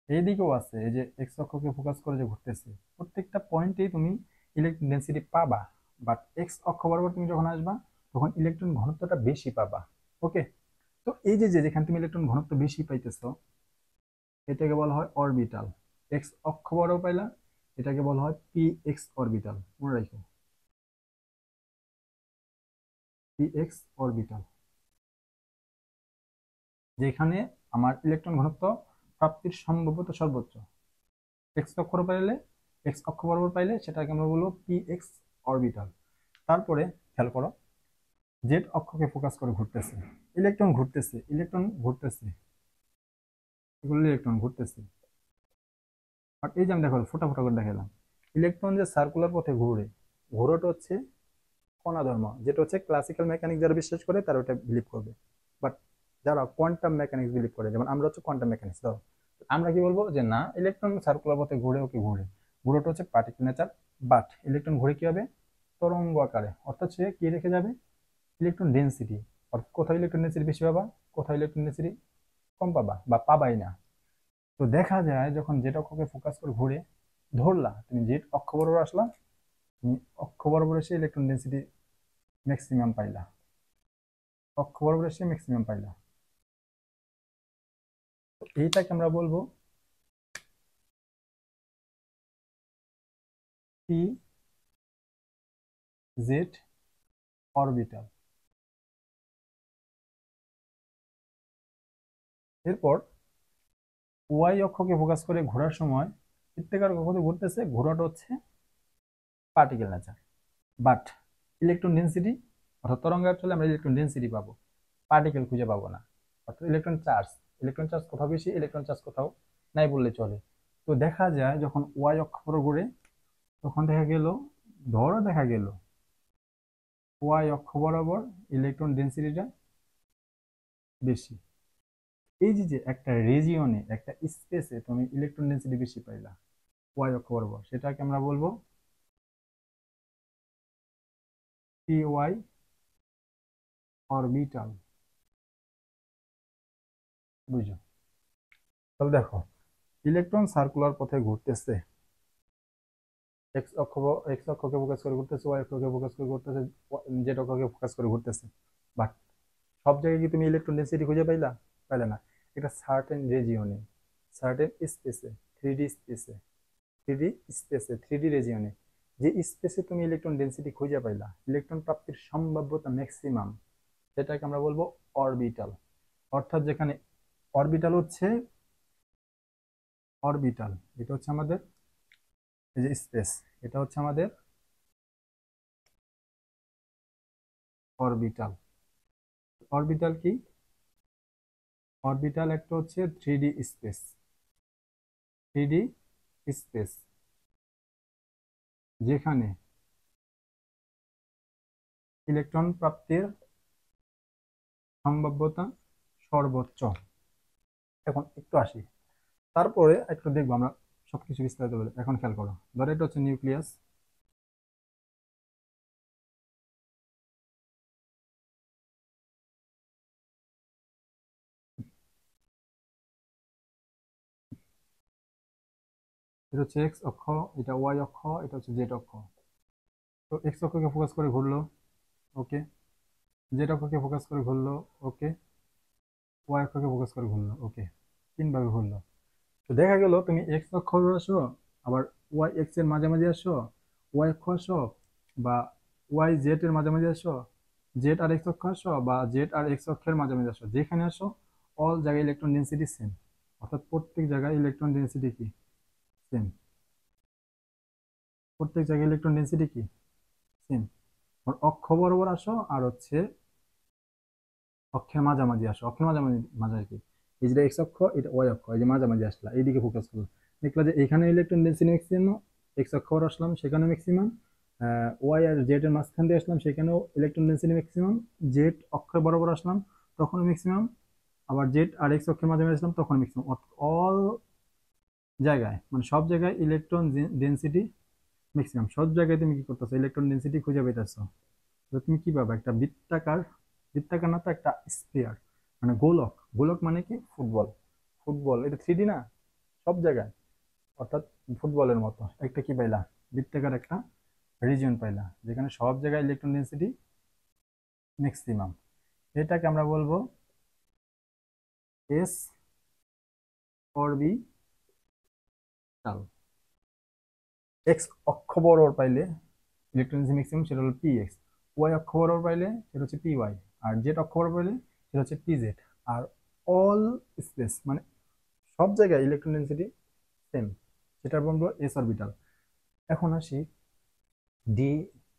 এইদিকেও আছে, এই যে এক্স অক্ষকে ফোকাস করে যে ঘুরতেছে, প্রত্যেকটা পয়েন্টেই তুমি ইলেকট্রন ডেন্সিটি পাবা। বাট এক্স অক্ষ বরাবর তুমি যখন আসবা, তখন ইলেকট্রন ঘনত্বটা বেশি পাবা। ওকে, তো এই যে যেখানে তুমি ইলেকট্রন ঘনত্ব বেশি পাইতেছো, এটাকে বলা হয় অরবিটাল। এক্স অক্ষ বরাবর পাইলা, এটাকে বলা হয় পি এক্স অরবিটাল, মনে রাখো, পি এক্স অরবিটাল। যেখানে আমার ইলেকট্রন ঘনত্ব প্রাপ্তির সম্ভাব্যতা সর্বোচ্চ। এক্স অক্ষ পাইলে, এক্স অক্ষ বরাবর পাইলে সেটাকে আমরা বলবো পি এক্স অরবিটাল। তারপরে খেয়াল করো, জেড অক্ষকে ফোকাস করে ঘুরতেছে, ইলেকট্রন ঘুরতেছে, ইলেকট্রন ঘুরতেছে, এগুলো ইলেকট্রন ঘুরতেছে। আর এই যে আমি দেখো ফোটা ফোটা করে দেখালাম, ইলেকট্রন যে সার্কুলার পথে ঘুরে, ঘোরাটা হচ্ছে কণা ধর্ম, যেটা হচ্ছে ক্লাসিক্যাল মেকানিক্স যারা বিশ্বাস করে তারা ওটা বিলিভ করবে। বাট যারা কোয়ান্টাম মেকানিক্স বিলিভ করে, যেমন আমরা হচ্ছে কোয়ান্টাম মেকানিক্স, ধরো আমরা কি বলবো যে না, ইলেকট্রন সার্কুলার পথে ঘুরে, ওকে ঘুরে, ঘুরেটা হচ্ছে পার্টিকেল নেচার। বাট ইলেকট্রন ঘুরে কি হবে, তরঙ্গ আকারে, অর্থাৎ সে কি রেখে যাবে, ইলেকট্রন ডেন্সিটি। অর্থাৎ কোথাও ইলেকট্রন ডেন্সিটি বেশি পাবা, কোথাও ইলেকট্রন ডেন্সিটি কম পাবা বা পাবাই না। তো দেখা যায় যখন জেড অক্ষকে ফোকাস করে ঘুরে, ধরলা তুমি জেড অক্ষ বরাবর আসলা, তুমি অক্ষ বরাবর এসে ইলেকট্রন ডেন্সিটি ম্যাক্সিমাম পাইলা, অক্ষ বরাবর এসে ম্যাক্সিমাম পাইলা। তো এইটাকে আমরা বলবো পি জেড অরবিটাল। এরপর ওয়াই অক্ষকে ফোকাস করে ঘোরার সময়, বৃত্তাকার কক্ষপথে ঘুরতেছে, ঘোরাটা হচ্ছে particle nature. But electron density, অর্থাৎ তরঙ্গায়িত চলে আমরা ইলেকট্রন ডেন্সিটি পাবো, পার্টিকেল খুঁজে পাবো না। অর্থাৎ ইলেকট্রন চার্জ, ইলেকট্রন চার্জ কোথাও বেশি, ইলেকট্রন চার্জ কোথাও নাই বললে চলে। তো দেখা যায় যখন ওয়াই অক্ষ ঘুরে, তখন দেখা গেল, ধরো দেখা গেল ওয়াই অক্ষ বরাবর ইলেকট্রন ডেন্সিটিটা বেশি। এই যে যে একটা রিজিয়নে, একটা স্পেসে তুমি ইলেকট্রন ডেন্সিটি বেশি পাইলা ওয়াই অক্ষ বরাবর, সেটাকে আমরা বলবো পি ওয়াই অরবিটাল। বুঝো? তাহলে দেখো, ইলেকট্রন সার্কুলার পথে ঘুরতেছে, এক্স অক্ষকে ফোকাস করে ঘুরতেছে, ওয়াই অক্ষকে ফোকাস করে ঘুরতেছে, জেড অক্ষকে ফোকাস করে ঘুরতেছে। বাট সব জায়গায় কি তুমি ইলেকট্রন ডেন্সিটি খুঁজে পাইলা? পাইলে না। এটা সার্টেন রেজিয়নে, সার্টেন স্পেসে, স্পেসে, থ্রি ডি রেজিয়নে, যে স্পেসে তুমি ইলেকট্রন ডেন্সিটি খুঁজে পাইলা, ইলেকট্রন প্রাপ্তির সম্ভাব্যতা ম্যাক্সিমাম, সেটাকে আমরা বলবো অরবিটাল। অর্থাৎ যেখানে অরবিটাল হচ্ছে, অরবিটাল এটা হচ্ছে আমাদের এই যে স্পেস, এটা হচ্ছে আমাদের অরবিটাল। অরবিটাল কি? অরবিটাল একটা হচ্ছে three D space, three D space যেখানে ইলেকট্রন প্রাপ্তির সম্ভাব্যতা সর্বোচ্চ। এখন একটু আসি, তারপরে একটু দেখবো আমরা সবকিছু বিস্তারিত বলে। এখন খেয়াল করো, ধরো এটা হচ্ছে নিউক্লিয়াস, এটা হচ্ছে এক্স অক্ষ, এটা ওয়াই অক্ষ, এটা হচ্ছে জেড অক্ষ। তো এক্স অক্ষকে ফোকাস করে ঘুরলো, ওকে। জেড অক্ষকে ফোকাস করে ঘুরলো, ওকে। ওয়াই অক্ষকে ফোকাস করে ঘুরলো, ওকে। তিনভাবে ঘুরলো। তো দেখা গেল তুমি এক্স অক্ষ আসো, আবার ওয়াই এক্স এর মাঝামাঝি আসো, ওয়াই অক্ষ আসো, বা ওয়াই জেড এর মাঝামাঝি আসো, জেড আর এক্স অক্ষ আসো, বা জেড আর এক্স অক্ষের মাঝামাঝি আসো, যেখানে আসো অল জায়গায় ইলেকট্রন ডেন্সিটি সেম। অর্থাৎ প্রত্যেক জায়গায় ইলেকট্রন ডেন্সিটি কি? সেম। প্রত্যেক জায়গায় ইলেকট্রন ডেন্সিটি কি? সেম। অক্ষ বরাবর আসো, আর হচ্ছে অক্ষের মাঝামাঝি আসো, অক্ষের মাঝামাঝি মাঝে কি, এই যে এক্স অক্ষ, এটা ওয়াই অক্ষ, এই যে মাঝামাঝি আসলা, এইদিকে ফোকাস করলো, দেখলা যে এখানে ইলেকট্রন ডেন্সিটি ম্যাক্সিমাম, এক্স অক্ষ আসলাম সেখানেও ম্যাক্সিমাম, ওয়াই আর জেড এর মাঝখান দিয়ে আসলাম সেখানেও ইলেকট্রন ডেন্সিটি ম্যাক্সিমাম, জেড অক্ষের বরাবর আসলাম তখন ম্যাক্সিমাম, আবার জেড আর এক্স অক্ষের মাঝামাঝি আসলাম তখন ম্যাক্সিমাম। অল জায়গায় মানে সব জায়গায় ইলেকট্রন ডেন্সিটি ম্যাক্সিমাম। সব জায়গায় তুমি কি করতেছো? ইলেকট্রন ডেন্সিটি খুঁজে পেতেছো। তো তুমি কি পাবা? একটা বৃত্তাকার, বৃত্তাকার না তো, একটা স্ফিয়ার, মানে গোলক। গোলক মানে কি? ফুটবল। ফুটবল এটা থ্রি ডি না? সব জায়গায়, অর্থাৎ ফুটবলের মতো একটা কি পাইলা? বৃত্তাকার একটা রিজিয়ন পাইলা, যেখানে সব জায়গায় ইলেকট্রন ডেন্সিটি ম্যাক্সিমাম। এটাকে আমরা বলবো এস অরবিটাল। এক্স অক্ষ বরাবর পাইলে ইলেকট্রন ডেন্সিটি ম্যাক্সিমাম, সেটা হলো পি এক্স। ওয়াই অক্ষ বরাবর পাইলে সেটা হচ্ছে পি ওয়াই। আর জেড অক্ষ বরাবর পাইলে সেটা হচ্ছে পি জেড। আর অল স্পেস মানে সব জায়গায় ইলেকট্রন ডেন্সিটি সেম, সেটা বলবো এস অরবিটাল। এখন আসি ডি,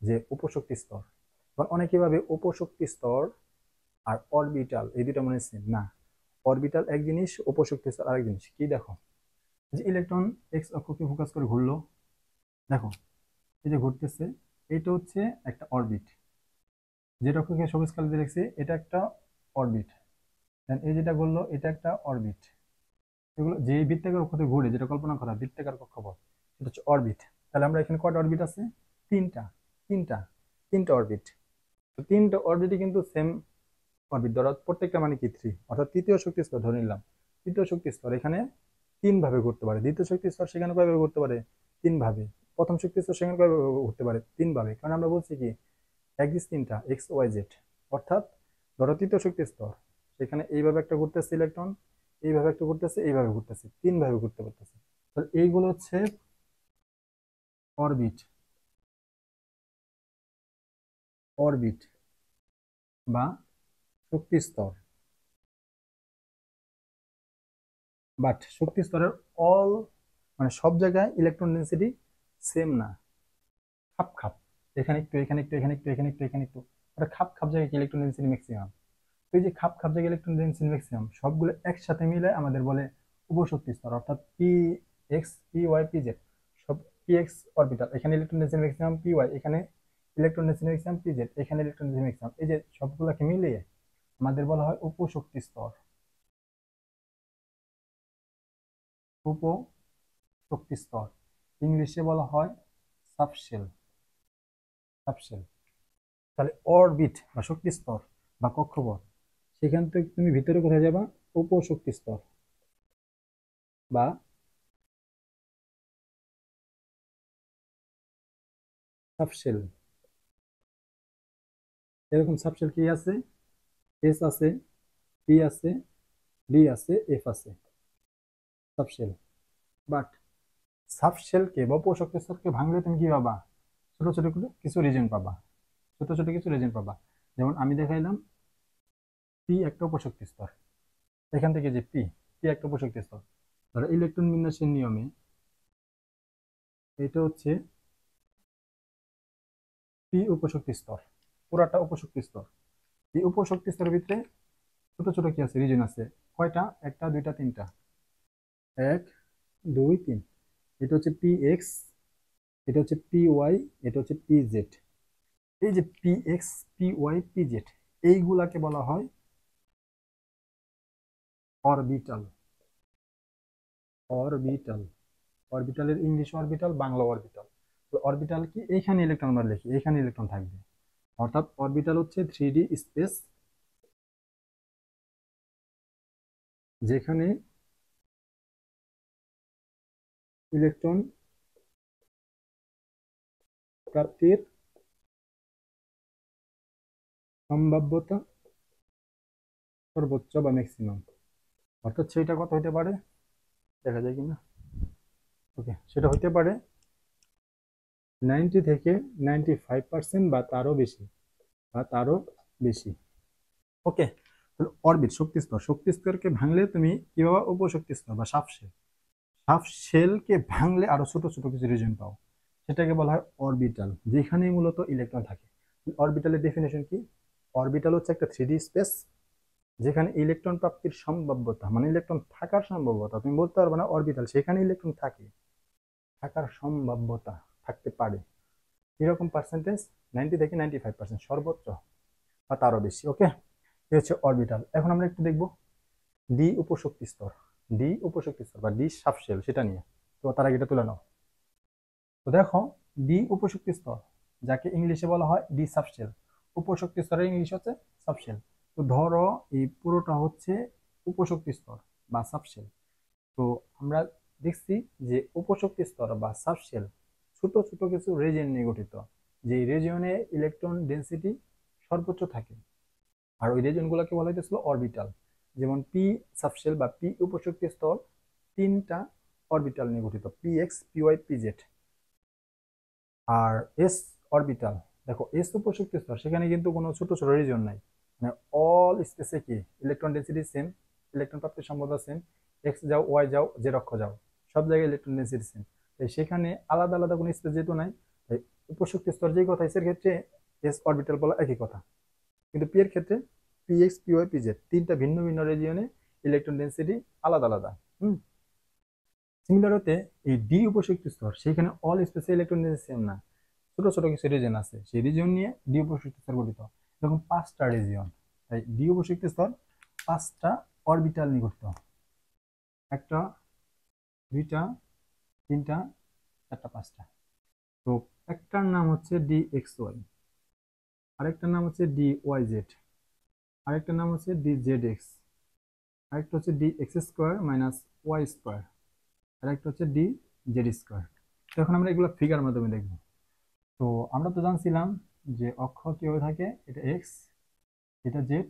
যে উপশক্তি স্তর। এখন অনেকে ভাবে উপশক্তি স্তর আর অরবিটাল এই দুটা মনে সেম না। অরবিটাল এক জিনিস, উপশক্তি স্তর আরেক জিনিস। কি দেখো, যে ইলেকট্রন এক্স অক্ষকে ফোকাস করে ঘুরলো, দেখো এই যে ঘুরতেছে, এটা হচ্ছে একটা অরবিট। যেটা অক্ষকে সবুজ কালো দিয়ে দেখছি এটা একটা অরবিট। দেন এই যেটা বললো এটা একটা অরবিট। এগুলো যে বৃত্তাকার কক্ষপথে ঘুরে, যেটা কল্পনা করা বৃত্তাকার কক্ষপথ, সেটা হচ্ছে অরবিট। তাহলে আমরা এখানে কয়টা অরবিট আছে? তিনটা। তিনটা, তিনটা অরবিট। তো তিনটা অরবিটই কিন্তু সেম অরবিট, ধরো প্রত্যেকটা মানে কি থ্রি, অর্থাৎ তৃতীয় শক্তি স্তর ধরে নিলাম। তৃতীয় শক্তি স্তর এখানে তিন ভাবে ঘুরতে পারে, দ্বিতীয় শক্তি স্তর সেখানে কয়ভাবে ঘুরতে পারে? তিন ভাবে। প্রথম শক্তি স্তর সেখানে কয়ভাবে ঘুরতে পারে? তিন ভাবে, কারণ আমরা বলছি কি অ্যাক্সিস তিনটা, এক্স ওয়াই জেড। অর্থাৎ ধরো তৃতীয় শক্তি স্তর, সেখানে এইভাবে একটা ঘুরতেছে ইলেকট্রন, এইভাবে একটা ঘুরতেছে, এইভাবে ঘুরতেছে, তিন ভাবে ঘুরতে পারতেছে। তাহলে এইগুলো হচ্ছে অরবিট, অরবিট বা শক্তি স্তর। বাট শক্তি স্তরের অল মানে সব জায়গায় ইলেকট্রন ডেন্সিটি সেম না, খাপ খাপ। এখানে একটু, এখানে একটু, এখানে একটু, এখানে একটু, এখানে একটু, ওটা খাপ খাপ জায়গায় ইলেকট্রন ডেন্সিটি ম্যাক্সিমাম। এই যে খাপ খাপ জায়গায় ইলেকট্রন ডেন্সিটি ম্যাক্সিমাম সবগুলো একসাথে মিলে আমাদের বলে উপশক্তি স্তর। অর্থাৎ P X, P Y, P Z, সব পি এক্স অরবিটাল, এখানে electron density maximum P Y, এখানে electron density maximum P Z, এখানে ইলেকট্রন ডেন্সিটি ম্যাক্সিমাম, এই যে সবগুলোকে মিলিয়ে আমাদের বলা হয় উপশক্তি স্তর। উপশক্তি স্তর ইংলিশে বলা হয় সাবশেল, সাবশেল। তাহলে অরবিট বা শক্তি স্তর বা কক্ষপথ, সেখান থেকে তুমি ভিতরে কোথায় যাবা? উপশক্তি স্তর বা সাবশেল। এরকম সাবশেল কি আছে? এস আছে, পি আছে, ডি আছে, এফ আছে, সাবশেল। বাট সাবশেলকে বা উপশক্তি স্তরকে ভাঙলে তুমি কি পাবা? ছোট ছোট কিছু রিজন পাবা, ছোট ছোট কিছু রিজন পাবা। যেমন আমি দেখাইলাম পি একটা উপশক্তি স্তর, এখান থেকে যে পি, পি একটা উপশক্তি স্তর। ধরো ইলেকট্রন বিন্যাসের নিয়মে এটা হচ্ছে পি উপশক্তি স্তর, পুরাটা উপশক্তি স্তর। এই উপশক্তি স্তরের ভিতরে ছোট ছোট কি আছে? রিজন আছে। কয়টা? একটা, দুইটা, তিনটা। এক, দুই, তিন। এটা হচ্ছে পি এক্স, এটা হচ্ছে পি ওয়াই, এটা হচ্ছে পি জেড। এই যে P X, P Y, P Z, এইগুলাকে বলা হয় অরবিটাল। অরবিটাল, অরবিটালের ইংলিশ অরবিটাল, বাংলা অরবিটাল। তো অরবিটাল কি? এইখানে ইলেকট্রন আমরা লিখি, এইখানে ইলেকট্রন থাকবে। অর্থাৎ অরবিটাল হচ্ছে 3D স্পেস, যেখানে ইলেকট্রন প্রাপ্তির সম্ভাব্যতা সর্বোচ্চ বা ম্যাক্সিমাম। অর্থাৎ সেটা কত হতে পারে? দেখা যায় কিনা, ওকে, সেটা হতে পারে 90 থেকে 95% বা তারও বেশি, বা তারও বেশি। ওকে, অরবিট শক্তি স্তর, শক্তি স্তরকে ভাঙলে তুমি কি পাবা? উপশক্তি স্তর বা সাবশেল। সাবশেলকে ভাঙলে আরো ছোট ছোট কিছু রিজন পাও, সেটাকে বলা হয় অরবিটাল, যেখানে মূলত ইলেকট্রন থাকে। অরবিটালের ডেফিনেশন কি? অরবিটাল হচ্ছে একটা 3D স্পেস, যেখানে ইলেকট্রন প্রাপ্তির সম্ভাব্যতা, মানে ইলেকট্রন থাকার সম্ভাব্যতা, তুমি বলতে পারবে না অরবিটাল, সেখানে ইলেকট্রন থাকে, থাকার সম্ভাব্যতা থাকতে পারে। এরকম পার্সেন্টেজ 90 থেকে 95% সর্বোচ্চ, বা তারও বেশি। ওকে, এ হচ্ছে অরবিটাল। এখন আমরা একটু দেখবো ডি উপশক্তি স্তর, ডি উপশক্তি স্তর বা ডি সাবশেল, সেটা নিয়ে। তো তার আগে এটা তুলে নাও। তো দেখো, ডি উপশক্তি স্তর, যাকে ইংলিশে বলা হয় ডি সাবশেল, উপশক্তি স্তরের ইংলিশ হচ্ছে সাবশেল। তো ধরো এই পুরোটা হচ্ছে উপশক্তি স্তর বা সাবশেল। তো আমরা দেখছি যে উপশক্তি স্তর বা সাবশেল ছোট ছোট কিছু রিজিয়ন নিয়ে গঠিত, যে রিজিয়নে ইলেকট্রন ডেন্সিটি সর্বোচ্চ থাকে। আর ওই রিজিয়ন গুলোকে বলা হইতেছিল অরবিটাল। যেমন পি সাবশেল বা পি উপশক্তি স্তর তিনটা অরবিটাল নিয়ে গঠিত, P X, P Y, P Z. আর এস অরবিটাল, দেখো এস উপশক্তি স্তর, সেখানে কিন্তু কোনো ছোট ছোট রিজিয়ন নাই, মানে অল স্পেসে কি ইলেকট্রন ডেন্সিটি সেম, ইলেকট্রন প্রাপ্তির সম্ভাবনা সেম, এক্স যাও, ওয়াই যাও, জেড অক্ষ যাও, সব জায়গায় ইলেকট্রন ডেন্সিটি সেম। তাই সেখানে আলাদা আলাদা কোনো স্পেস যেহেতু নাই, তাই উপশক্তি স্তর যেই কথা, এসের ক্ষেত্রে এস অরবিটাল বলা একই কথা। কিন্তু পি এর ক্ষেত্রে P X, P Y, P Z তিনটা ভিন্ন ভিন্ন রিজিয়নে ইলেকট্রন ডেন্সিটি আলাদা আলাদা। হুম, সিমিলার হতে এই ডি উপশক্তি স্তর, সেখানে অল স্পেসে ইলেকট্রন ডেন্সিটি সেম না, ছোট ছোট কিছু রিজন আছে, সেই রিজন নিয়ে ডি উপশক্তি স্তর গঠিত। এরকম পাঁচটা রিজিয়ন, তাই ডি উপশক্তি স্তর পাঁচটা অরবিটাল নিয়ে গঠিত। একটা, দুইটা, তিনটা, চারটা, পাঁচটা। তো একটার নাম হচ্ছে ডি এক্স ওয়াই, আরেকটার নাম হচ্ছে ডি ওয়াই জেড, আরেকটার নাম হচ্ছে ডি জেড এক্স, আরেকটা হচ্ছে D X square minus Y square, আরেকটা হচ্ছে ডি জেড স্কোয়ার। তো এখন আমরা এগুলো ফিগার মাধ্যমে দেখবো। তো আমরা তো জানছিলাম যে অক্ষ কিভাবে থাকে, এটা এক্স, এটা জেড,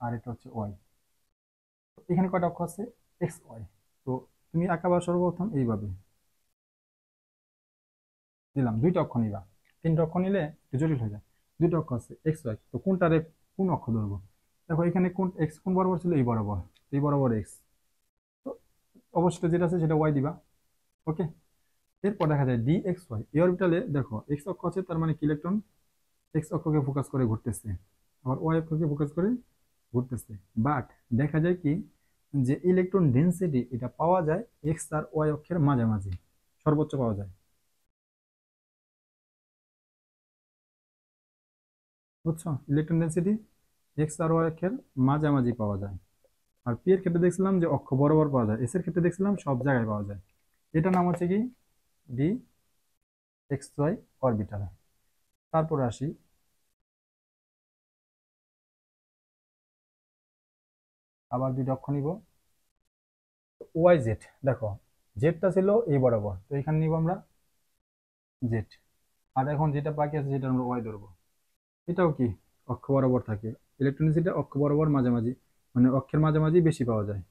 আর এটা হচ্ছে ওয়াই। তো এখানে কয়টা অক্ষ আছে? X Y. তো তুমি আঁকাবা সর্বপ্রথম এইভাবে দিলাম, দুইটা অক্ষ নিবা, তিনটা অক্ষ নিলে একটু জটিল হয়ে যায়। দুইটা অক্ষ আছে এক্স ওয়াই, তো কোনটারে কোন অক্ষ ধরবো? দেখো এখানে কোন এক্স কোন বরাবর ছিল? এই বরাবর, এই বরাবর এক্স। তো অবশ্যই যেটা আছে সেটা ওয়াই দিবা। ওকে, এরপর দেখা যায় ডি এক্স ওয়াই, এই অরবিটালে দেখো এক্স অক্ষ আছে, তার মানে কি ইলেকট্রন এক্স অক্ষকে ফোকাস করে ঘুরতেছে, আবার ওয়াই অক্ষকে ফোকাস করে ঘুরতেছে। বাট দেখা যায় কি, যে ইলেকট্রন ডেন্সিটি এটা পাওয়া যায় এক্স আর ওয়াই অক্ষের মাঝামাঝি, সর্বোচ্চ পাওয়া যায়। বুঝছো? ইলেকট্রন ডেন্সিটি এক্স আর ওয়াই অক্ষের মাঝামাঝি পাওয়া যায়। আর পি এর ক্ষেত্রে দেখছিলাম যে অক্ষ বরাবর পাওয়া যায়, এস এর ক্ষেত্রে দেখছিলাম সব জায়গায় পাওয়া যায়। এটার নাম হচ্ছে কি ডি এক্স ওয়াই অরবিটাল। তারপর আসি আবার দুইটা অক্ষ নিব। ওয়াই জেড, দেখো জেডটা ছিল এই বরাবর, তো এখানে নিব আমরা জেড। আর এখন যেটা বাকি আছে সেটা আমরা ওয়াই ধরবো। এটাও কি অক্ষ বরাবর থাকে, ইলেকট্রনিসিটি অক্ষ বরাবর মাঝামাঝি, মানে অক্ষের মাঝামাঝি বেশি পাওয়া যায়।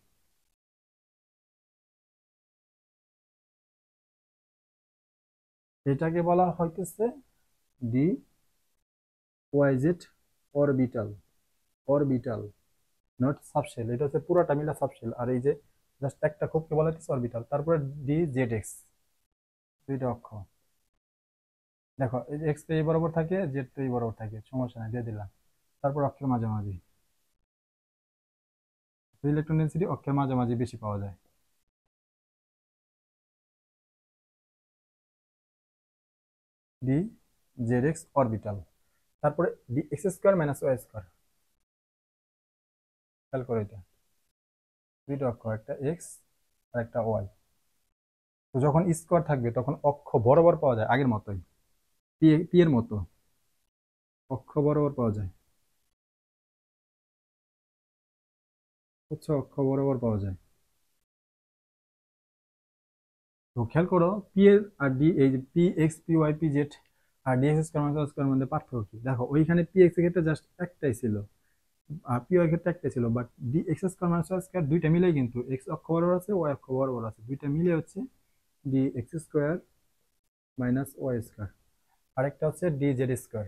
এটাকে বলা হইতেছে D Y Z orbital. Orbital not subshell, এটা হচ্ছে পুরোটা মিলা সাবশেল, আর এই যে জাস্ট একটা খুবকে বলা হচ্ছে অরবিটাল। তারপরে ডি জেড এক্স, দুইটা অক্ষ। দেখো এই যে এক্স তো এই বরাবর থাকে, জেড তো এই বরাবর থাকে, সমস্যা নাই, দিয়ে দিলাম। তারপর অক্ষের মাঝামাঝি, ইলেকট্রন ডেন্সিটি অক্ষের মাঝামাঝি বেশি পাওয়া যায়। D Z X orbital. তারপরে D X square minus Y square, খেয়াল করে এটা, দুইটা অক্ষ, একটা এক্স আর একটা ওয়াই। তো যখন স্কোয়ার থাকবে তখন অক্ষ বরাবর পাওয়া যায় আগের মতোই, পি পি এর মতো অক্ষ বরাবর পাওয়া যায়। বুঝছো, অক্ষ বরাবর পাওয়া যায়। তো খেয়াল করো পি এর আর ডি, এই যে P X P Y P Z আর D X square minus Y square মধ্যে পার্থক্য কি? দেখো ওইখানে পি এক্স এর ক্ষেত্রে জাস্ট একটাই ছিল, আর পি ওয়াই ক্ষেত্রে একটাই ছিল, but D X square minus Y square দুইটা মিলেই কিন্তু এক্স অক্ষ বরাবর আছে, ওয়াই অক্ষ বরাবর আছে, দুইটা মিলে হচ্ছে D X square minus Y square. আরেকটা হচ্ছে ডি জেড স্কোয়ার।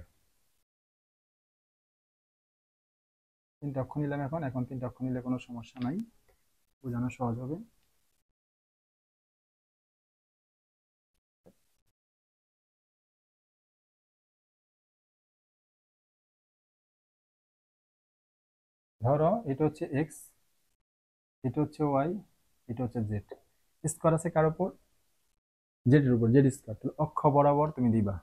তিনটা অক্ষ নিলাম, এখন এখন তিনটা অক্ষ নিলে কোনো সমস্যা নাই, বোঝানো সহজ হবে। ধরো এটা হচ্ছে এক্স, এটা হচ্ছে ওয়াই, এটা হচ্ছে জেড। স্কোয়ার আছে কার উপর? জেড এর উপর, জেড স্কোয়ার। তাহলে অক্ষ বরাবর তুমি দিবা,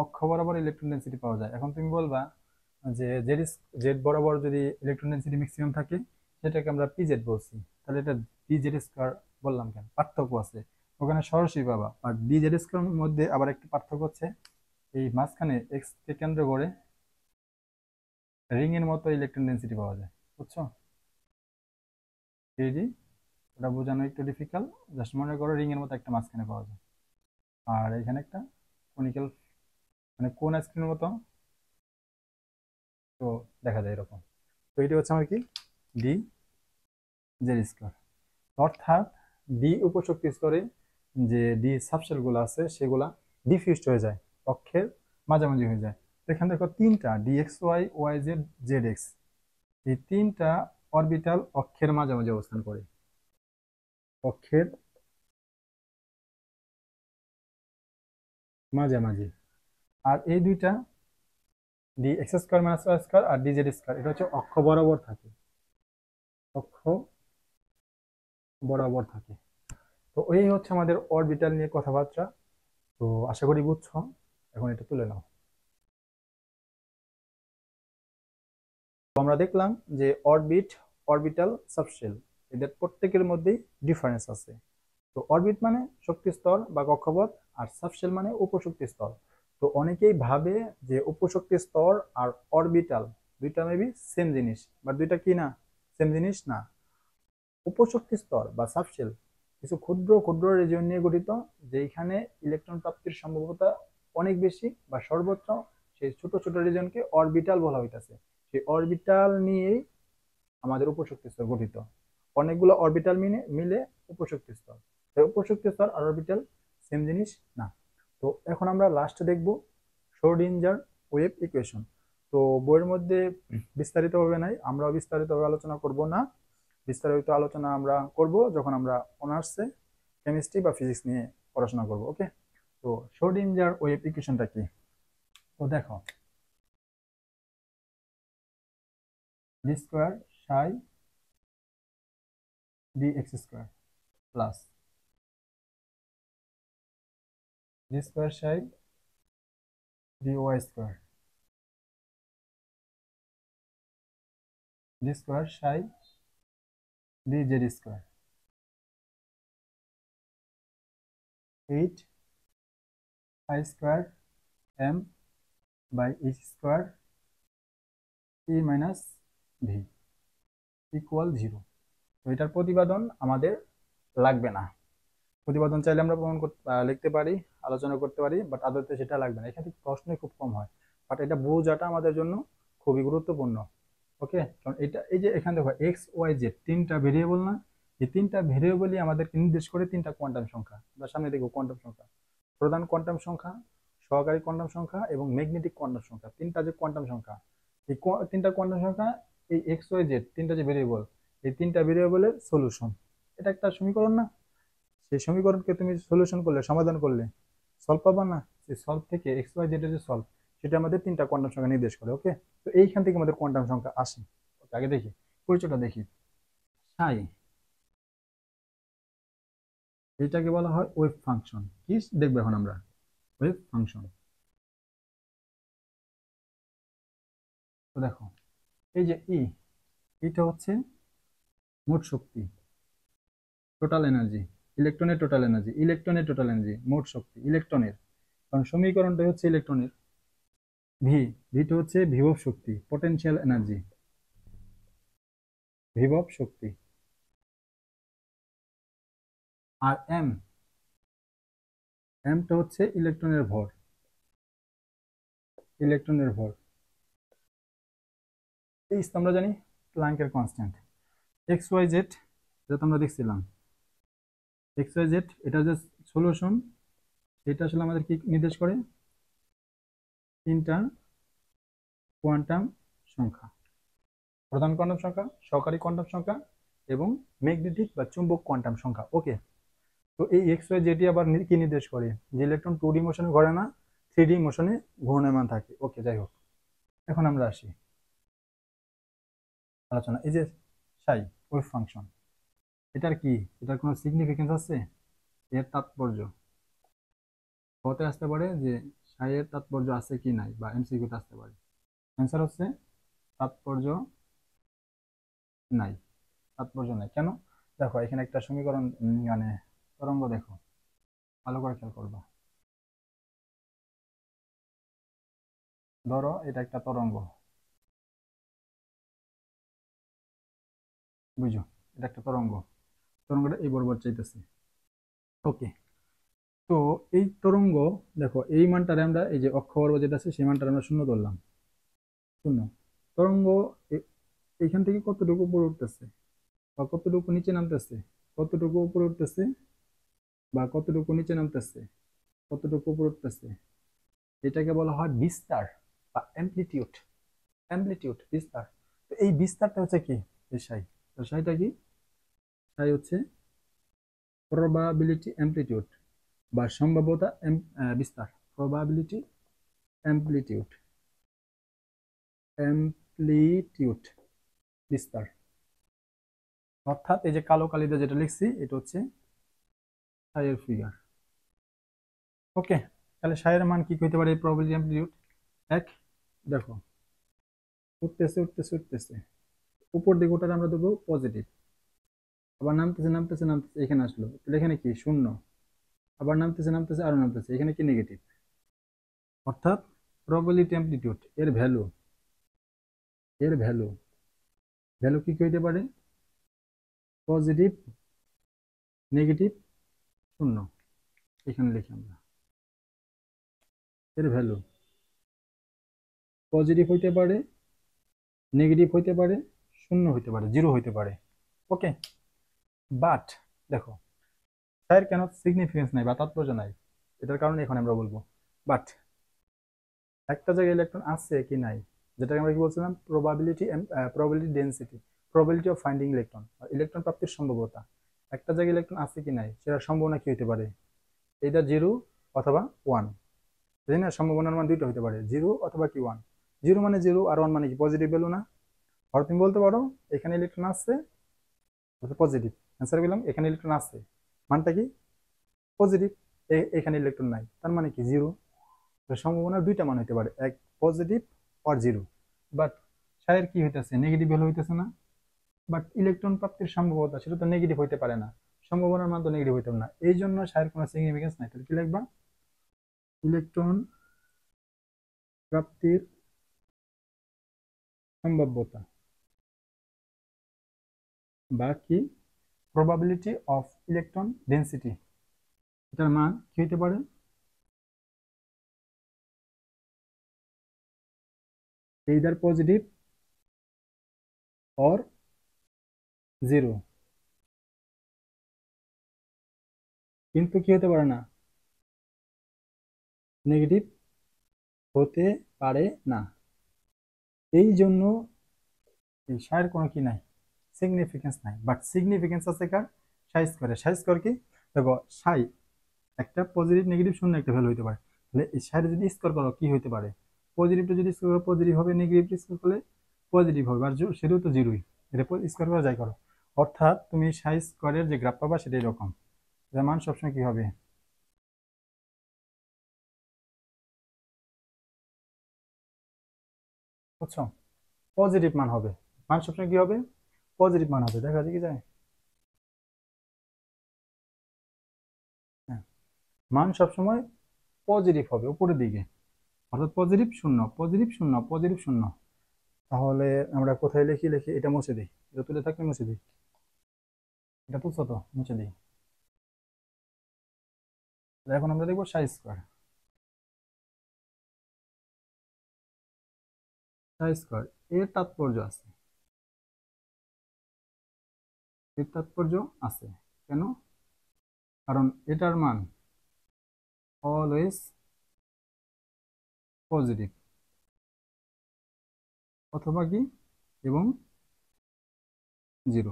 অক্ষ বরাবর ইলেকট্রন ডেন্সিটি পাওয়া যায়। এখন তুমি বলবা যে জেড জেড বরাবর যদি ইলেকট্রন ডেন্সিটি ম্যাক্সিমাম থাকে সেটাকে আমরা পি জেড বলছি, তাহলে এটা ডি জেড স্কোয়ার বললাম কেন? পার্থক্য আছে ওখানে, সরাসরি পাবা। আর ডি জেড স্কোয়ার মধ্যে আবার একটা পার্থক্য হচ্ছে এই মাঝখানে এক্স কে কেন্দ্র করে রিং এর মতো ইলেকট্রন ডেন্সিটি পাওয়া যায়। বুঝছো? এই ওটা বোঝানো একটু ডিফিকাল্ট, জাস্ট মনে করো রিং এর মতো একটা মাঝখানে পাওয়া যায়, আর এখানে একটা কনিক্যাল, মানে কোন আইসক্রিমের মতো তো দেখা যায় এরকম। তো এটি হচ্ছে আমার কি ডি জেড স্কোয়ার। অর্থাৎ ডি উপশক্তি স্তরে যে ডি সাবশেল গুলো আছে সেগুলা ডিফিউজড হয়ে যায়, অক্ষের মাঝামাঝি হয়ে যায়। তো এখানে দেখো তিনটা D X Y Y Z Z X, এই তিনটা অরবিটাল অক্ষের মাঝামাঝি অবস্থান করে, অক্ষের মাঝামাঝি। আর এই দুইটা D X square minus Y square আর ডি জেড স্কোয়ার, এটা হচ্ছে অক্ষ বরাবর থাকে, অক্ষ বরাবর থাকে। তো এই হচ্ছে আমাদের অরবিটাল নিয়ে কথাবার্তা। তো আশা করি বুঝছো, এখন এটা তুলে নাও। তো আমরা দেখলাম যে অরবিট, অরবিটাল, সাবশেল, এদের প্রত্যেকের মধ্যেই ডিফারেন্স আছে। তো অরবিট মানে শক্তি স্তর বা কক্ষপথ, আর সাবশেল মানে উপশক্তি স্তর। তো অনেকেই ভাবে যে উপশক্তি স্তর আর অরবিটাল দুইটা মেবি সেম জিনিস, বাট দুইটা কি না, সেম জিনিস না। উপশক্তি স্তর বা সাবশেল কিছু ক্ষুদ্র ক্ষুদ্র রিজিয়ন নিয়ে গঠিত, যেখানে ইলেকট্রন প্রাপ্তির সম্ভাব্যতা অনেক বেশি বা সর্বোচ্চ, সেই ছোট ছোট রিজিয়নকে অরবিটাল বলা হইতাছে। সেই অরবিটাল নিয়েই আমাদের উপশক্তি স্তর গঠিত, অনেকগুলো অরবিটাল মিলে মিলে উপশক্তি স্তর। তাই উপশক্তি স্তর আর অরবিটাল সেম জিনিস না। তো এখন আমরা লাস্টে দেখব শ্রোডিঞ্জার ওয়েভ ইকুয়েশন। তো বইয়ের মধ্যে বিস্তারিতভাবে নাই, আমরাও বিস্তারিতভাবে আলোচনা করব না, বিস্তারিত আলোচনা আমরা করব যখন আমরা অনার্সে কেমিস্ট্রি বা ফিজিক্স নিয়ে পড়াশোনা করব। ওকে, তো শ্রোডিঞ্জার ওয়েভ ইকুয়েশনটা কি? তো দেখো D square psi D X square plus D square psi D Y square, D square psi D Z square, 8 I square M by H square E minus V equal 0। তো এটার প্রতিপাদন আমাদের লাগবে না। প্রতিপাদন চাইলে আমরা প্রমাণ করতে লিখতে পারি, আলোচনা করতে পারি, বাট আদতে সেটা লাগবে না। এখান থেকে প্রশ্নই খুব কম হয়, বাট এটা বোঝাটা আমাদের জন্য খুবই গুরুত্বপূর্ণ। ওকে, কারণ এটা এই যে এখানে দেখো এক্স ওয়াই জেড তিনটা ভেরিয়েবল না, এই তিনটা ভেরিয়েবলই আমাদেরকে নির্দেশ করে তিনটা কোয়ান্টাম সংখ্যা। আমরা সামনে দেখবো কোয়ান্টাম সংখ্যা, প্রধান কোয়ান্টাম সংখ্যা, সহকারী কোয়ান্টাম সংখ্যা এবং ম্যাগনেটিক কোয়ান্টাম সংখ্যা। তিনটা যে কোয়ান্টাম সংখ্যা, এই তিনটা কোয়ান্টাম সংখ্যা, এই এক্স ওয়াই জেড তিনটা যে ভেরিয়েবল, এই তিনটা ভেরিয়েবলের সলিউশন। এটা একটা সমীকরণ না? সেই সমীকরণকে তুমি সলিউশন করলে, সমাধান করলে সলভ পাবা না? সেই সলভ থেকে এক্স ওয়াই জেড এর যে সলভ, সেটা আমাদের তিনটা কোয়ান্টাম সংখ্যা নির্দেশ করে। ওকে, তো এইখান থেকে আমাদের কোয়ান্টাম সংখ্যা আসে। ওকে, আগে দেখি পরিচয়টা দেখি। সাই, এটাকে বলা হয় ওয়েভ ফাংশন। কি দেখবো এখন আমরা? Wave function. তো দেখো এই যে এটা হচ্ছে মোট শক্তি, টোটাল এনার্জি, ইলেকট্রনের টোটাল এনার্জি মোট শক্তি ইলেকট্রনের, কারণ সমীকরণটা হচ্ছে ইলেকট্রনের। ভিটা হচ্ছে বিভব শক্তি, পটেনশিয়াল এনার্জি, বিভব শক্তি। আর এমটা হচ্ছে ইলেকট্রনের ভর। এই তো আমরা জানি প্ল্যাঙ্কের কনস্ট্যান্ট। এক্স ওয়াই জেড, যেটা তো আমরা দেখছিলাম, এক্স ওয়াই জেড এটা যে সলিউশন, এটা আসলে আমাদের কি নির্দেশ করে? তিনটা কোয়ান্টাম সংখ্যা, প্রধান কোয়ান্টাম সংখ্যা, সহকারী কোয়ান্টাম সংখ্যা এবং ম্যাগনেটিক বা চুম্বক কোয়ান্টাম সংখ্যা। ওকে, তো এই এক্স ওয়াই জেডই আবার কি নির্দেশ করে? যে ইলেকট্রন 2D মোশনে ঘোরে না, 3D মোশনে ঘূর্ণায়মান থাকে। ওকে, যাই হোক, এখন আমরা আসি আলোচনা। এই যে সাই, ওয়েভ ফাংশন, এটার কি, এটার কোনো সিগনিফিকেন্স আছে? এর তাৎপর্য হতে আসতে পারে যে সাই এর তাৎপর্য আছে কি নাই, বা এমসিকিউতে আসতে পারে। অ্যান্সার হচ্ছে তাৎপর্য নাই। তাৎপর্য নাই কেন? দেখো এখানে একটা সমীকরণ, মানে তরঙ্গ দেখো, ভালো করে খেয়াল করবা। ধরো এটা একটা তরঙ্গ, বুঝো, এটা একটা তরঙ্গ, তরঙ্গটা এই বরাবর চাইতেছে। ওকে, তো এই তরঙ্গ, দেখো এই মানটারে আমরা, এই যে অক্ষ বরাবর যেটা আছে সেই মানটারে আমরা শূন্য ধরলাম। শূন্য। তরঙ্গ এইখান থেকে কতটুকু উপরে উঠতেছে বা কতটুকু নিচে নামতেছে, কতটুকু উপরে উঠতেছে বা কতটুকু নিচে নামতেছে, কতটুকু উপরে উঠতেছে, এটাকে বলা হয় বিস্তার বা অ্যামপ্লিটিউড। বিস্তার। তো এই বিস্তারটা হচ্ছে কি? এই সাই, তো সাইটা কি? সাই হচ্ছে প্রবাবিলিটি অ্যামপ্লিটিউড বা সম্ভাব্যতা বিস্তার। প্রবাবিলিটি অ্যামপ্লিটিউড, অ্যামপ্লিটিউড বিস্তার। অর্থাৎ এই যে কালো কালিতে যেটা লিখছি, এটা হচ্ছে সাইয়ের ফিগার। ওকে, তাহলে সাইয়ের মান কি হইতে পারে? প্রবাবিলিটি অ্যামপ্লিটিউড এক। দেখো উঠতেছে উঠতেছে উঠতেছে, উপর দিকে ওটাকে আমরা দেবো পজিটিভ, আবার নামতেছে নামতেছে নামতেছে, এখানে আসলো, তাহলে এখানে কি? শূন্য। আবার নামতেছে নামতেছে আরো নামতেছে, এখানে কি? নেগেটিভ। অর্থাৎ প্রবাবিলিটি অ্যামপ্লিটিউড এর ভ্যালু, এর ভ্যালু, ভ্যালু কি হইতে পারে? পজিটিভ, নেগেটিভ, শূন্য। এখানে লিখি আমরা এর ভ্যালু পজিটিভ হইতে পারে, নেগেটিভ হইতে পারে, শূন্য হইতে পারে, জিরো হইতে পারে। ওকে, বাট দেখো স্যার কেন সিগনিফিকেন্স নাই বা তাৎপর্য নাই, এটার কারণে এখন আমরা বলবো। বাট একটা জায়গায় ইলেকট্রন আছে কি নাই, যেটাকে আমরা কি বলছিলাম? Probability density, probability of finding electron, electron প্রাপ্তির সম্ভাব্যতা। একটা জায়গায় ইলেকট্রন আছে কি নাই, সেটার সম্ভাবনা কি হতে পারে? এইটা জিরো অথবা ওয়ান। তাই না? সম্ভাবনার মান দুইটা হতে পারে, জিরো অথবা কি ওয়ান। জিরো মানে জিরো, আর ওয়ান মানে কি? পজিটিভ ভ্যালু না? আর তুমি বলতে পারো এখানে ইলেকট্রন আছে, পজিটিভ। অ্যান্সার বললাম এখানে ইলেকট্রন আছে, মানটা কি? পজিটিভ। এখানে ইলেকট্রন নাই, তার মানে কি? জিরো। সম্ভাবনার দুইটা মান হতে পারে, এক পজিটিভ আর জিরো। বাট সায়ের কি হইতেছে? নেগেটিভ ভ্যালু হইতেছে না? বাট ইলেকট্রন প্রাপ্তির সম্ভাবনা সেটা তো নেগেটিভ হইতে পারে না, সম্ভাবনার মান তো নেগেটিভ হইতে পারে না, এই জন্য সায়ের কোনো সিগনিফিকেন্স নাই। তাহলে কি লিখবা? ইলেকট্রন প্রাপ্তির সম্ভাব্যতা বা কি প্রবাবিলিটি অফ ইলেকট্রন ডেন্সিটি, এটার মান কি হতে পারে? either পজিটিভ অর জিরো, কিন্তু কি হতে পারে না, নেগেটিভ হতে পারে না। এই জন্য এই সায়ের কোনো কি নাই, সিগনিফিকেন্স নাই, বাট সিগনিফিকেন্স আছে কার, সাই স্কোয়ারে। সাই স্কোয়ার কি, দেখো সাই একটা পজিটিভ নেগেটিভ শূন্য একটা ভ্যালু হতে পারে, তাহলে এই সাইড যদি স্কোয়ার করো কি হতে পারে, পজিটিভটা যদি স্কোয়ার করো পজিটিভ হবে, নেগেটিভটা স্কোয়ার করলে পজিটিভ হবে, আর সেটাও তো জিরোই, এটা স্কোয়ার করা যায় করো। অর্থাৎ তুমি সাই স্কোয়ারের যে গ্রাফ পাবা সেটা এরকম, যার মান সবসময় কি হবে, বুঝছো, পজিটিভ মান হবে। মান সবসময় কি হবে, পজিটিভ মান হবে, দেখা যায় কি যায়, হ্যাঁ, মান সবসময় পজিটিভ হবে উপরের দিকে, অর্থাৎ পজিটিভ শূন্য, পজিটিভ শূন্য, পজিটিভ শূন্য। তাহলে আমরা কোথায় লিখি, লিখি এটা মুছে দিই, এটা তুলে থাকলে মুছে দিই, এটা তুলছো তো মুছে দিই। এখন আমরা দেখবো সাই স্কোয়ার। সাই স্কোয়ার এর তাৎপর্য আছে, এর তাৎপর্য আছে কেন, কারণ এটার মান অলওয়েজ পজিটিভ, অথবা কি, এবং জিরো,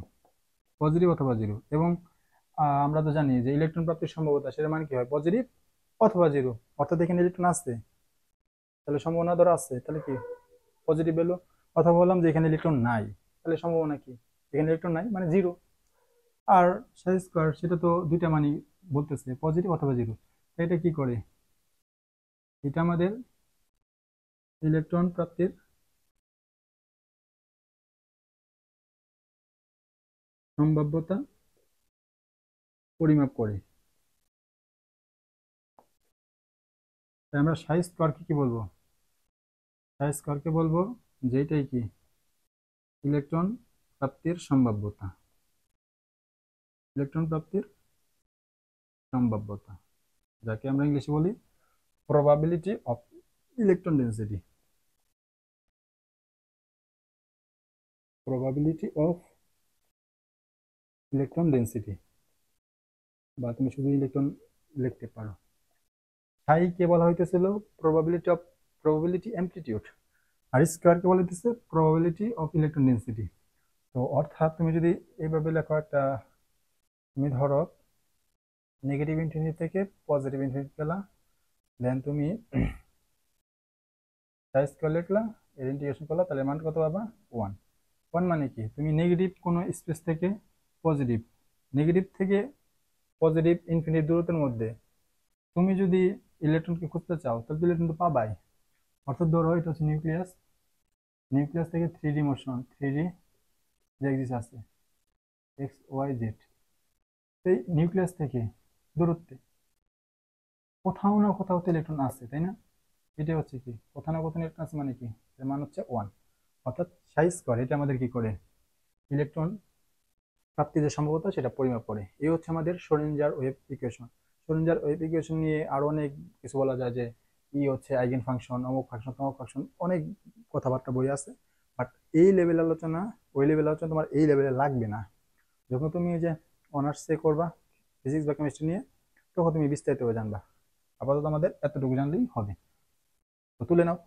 পজিটিভ অথবা জিরো। এবং আমরা তো জানি যে ইলেকট্রন প্রাপ্তির সম্ভাবনা সেটা মানে কি হয়, পজিটিভ অথবা জিরো। অর্থাৎ এখানে ইলেকট্রন আসছে, তাহলে সম্ভাবনা ধরো আছে, তাহলে কি পজিটিভ ভ্যালু। অথবা বললাম যে এখানে ইলেকট্রন নাই, তাহলে সম্ভাবনা কি, এখানে ইলেকট্রন নাই মানে জিরো। আর সাই স্কোয়ার সেটা তো দুইটা মানই বলতেছে, পজিটিভ অথবা জিরো। এটা কি করে, এটা আমাদের ইলেকট্রন প্রাপ্তির সম্ভাব্যতা পরিমাপ করে। তাই আমরা সাই স্কোয়ারকে কি বলবো, সাই স্কোয়ারকে বলবো যে এটাই কি, ইলেকট্রন প্রাপ্তির সম্ভাব্যতা, ইলেকট্রন প্রাপ্তির সম্ভাব্যতা, যাকে আমরা ইংলিশে বলি probability of electron density, probability of electron density, বা তুমি শুধু ইলেকট্রন লিখতে পারো। সাই কে বলা হইতেছিল প্রবাবিলিটি অফ, প্রবাবিলিটি অ্যামপ্লিটিউড, আর স্কোয়ার কে বলা হইতেছে প্রবাবিলিটি অফ ইলেকট্রন ডেন্সিটি। তো অর্থাৎ তুমি যদি এইভাবে লেখো একটা, তুমি ধরো নেগেটিভ ইনফিনিটি থেকে পজিটিভ ইনফিনিটি পেলা, দেন তুমি সাই স্কোয়ার লিখলা, এর ইন্টিগ্রেশন করলা, তাহলে মান কত পাবা, ওয়ান। ওয়ান মানে কি, তুমি নেগেটিভ কোনো স্পেস থেকে পজিটিভ, নেগেটিভ থেকে পজিটিভ ইনফিনিটি দূরত্বের মধ্যে তুমি যদি ইলেকট্রনকে খুঁজতে চাও তাহলে ইলেকট্রন তো পাবাই। অর্থাৎ ধরো এটা হচ্ছে নিউক্লিয়াস, নিউক্লিয়াস থেকে three D motion, three D যে এক্সিস আছে, এক্স ওয়াই জেড, সেই নিউক্লিয়াস থেকে দূরত্বে কোথাও না কোথাও তো ইলেকট্রন আছে, তাই না? এটা হচ্ছে কি, কোথাও না কোথাও ইলেকট্রন আছে মানে কি, এর মান হচ্ছে ওয়ান। অর্থাৎ সাই স্কোয়ার এটা আমাদের কি করে, ইলেকট্রন প্রাপ্তি যে সম্ভবত সেটা পরিমাপ করে। এই হচ্ছে আমাদের Schrodinger wave equation. Schrodinger wave equation নিয়ে আরো অনেক কিছু বলা যায়, যে ই হচ্ছে আইগেন ফাংশন, অমুক ফাংশন, তমুক ফাংশন, অনেক কথাবার্তা বই আছে। বাট এই লেভেল আলোচনা, ওই লেভেল আলোচনা তোমার এই লেভেলে লাগবে না। যখন তুমি এই যে অনার্সে করবা ফিজিক্স বা কেমিস্ট্রি নিয়ে, তখন তুমি বিস্তারিত জানবা। আপাতত আমাদের এতটুকু জানলেই হবে, তো তুলে নাও।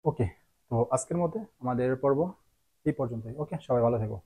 ওকে, তো আজকের মধ্যে আমাদের পর্ব এই পর্যন্তই। ওকে, সবাই ভালো থেকো।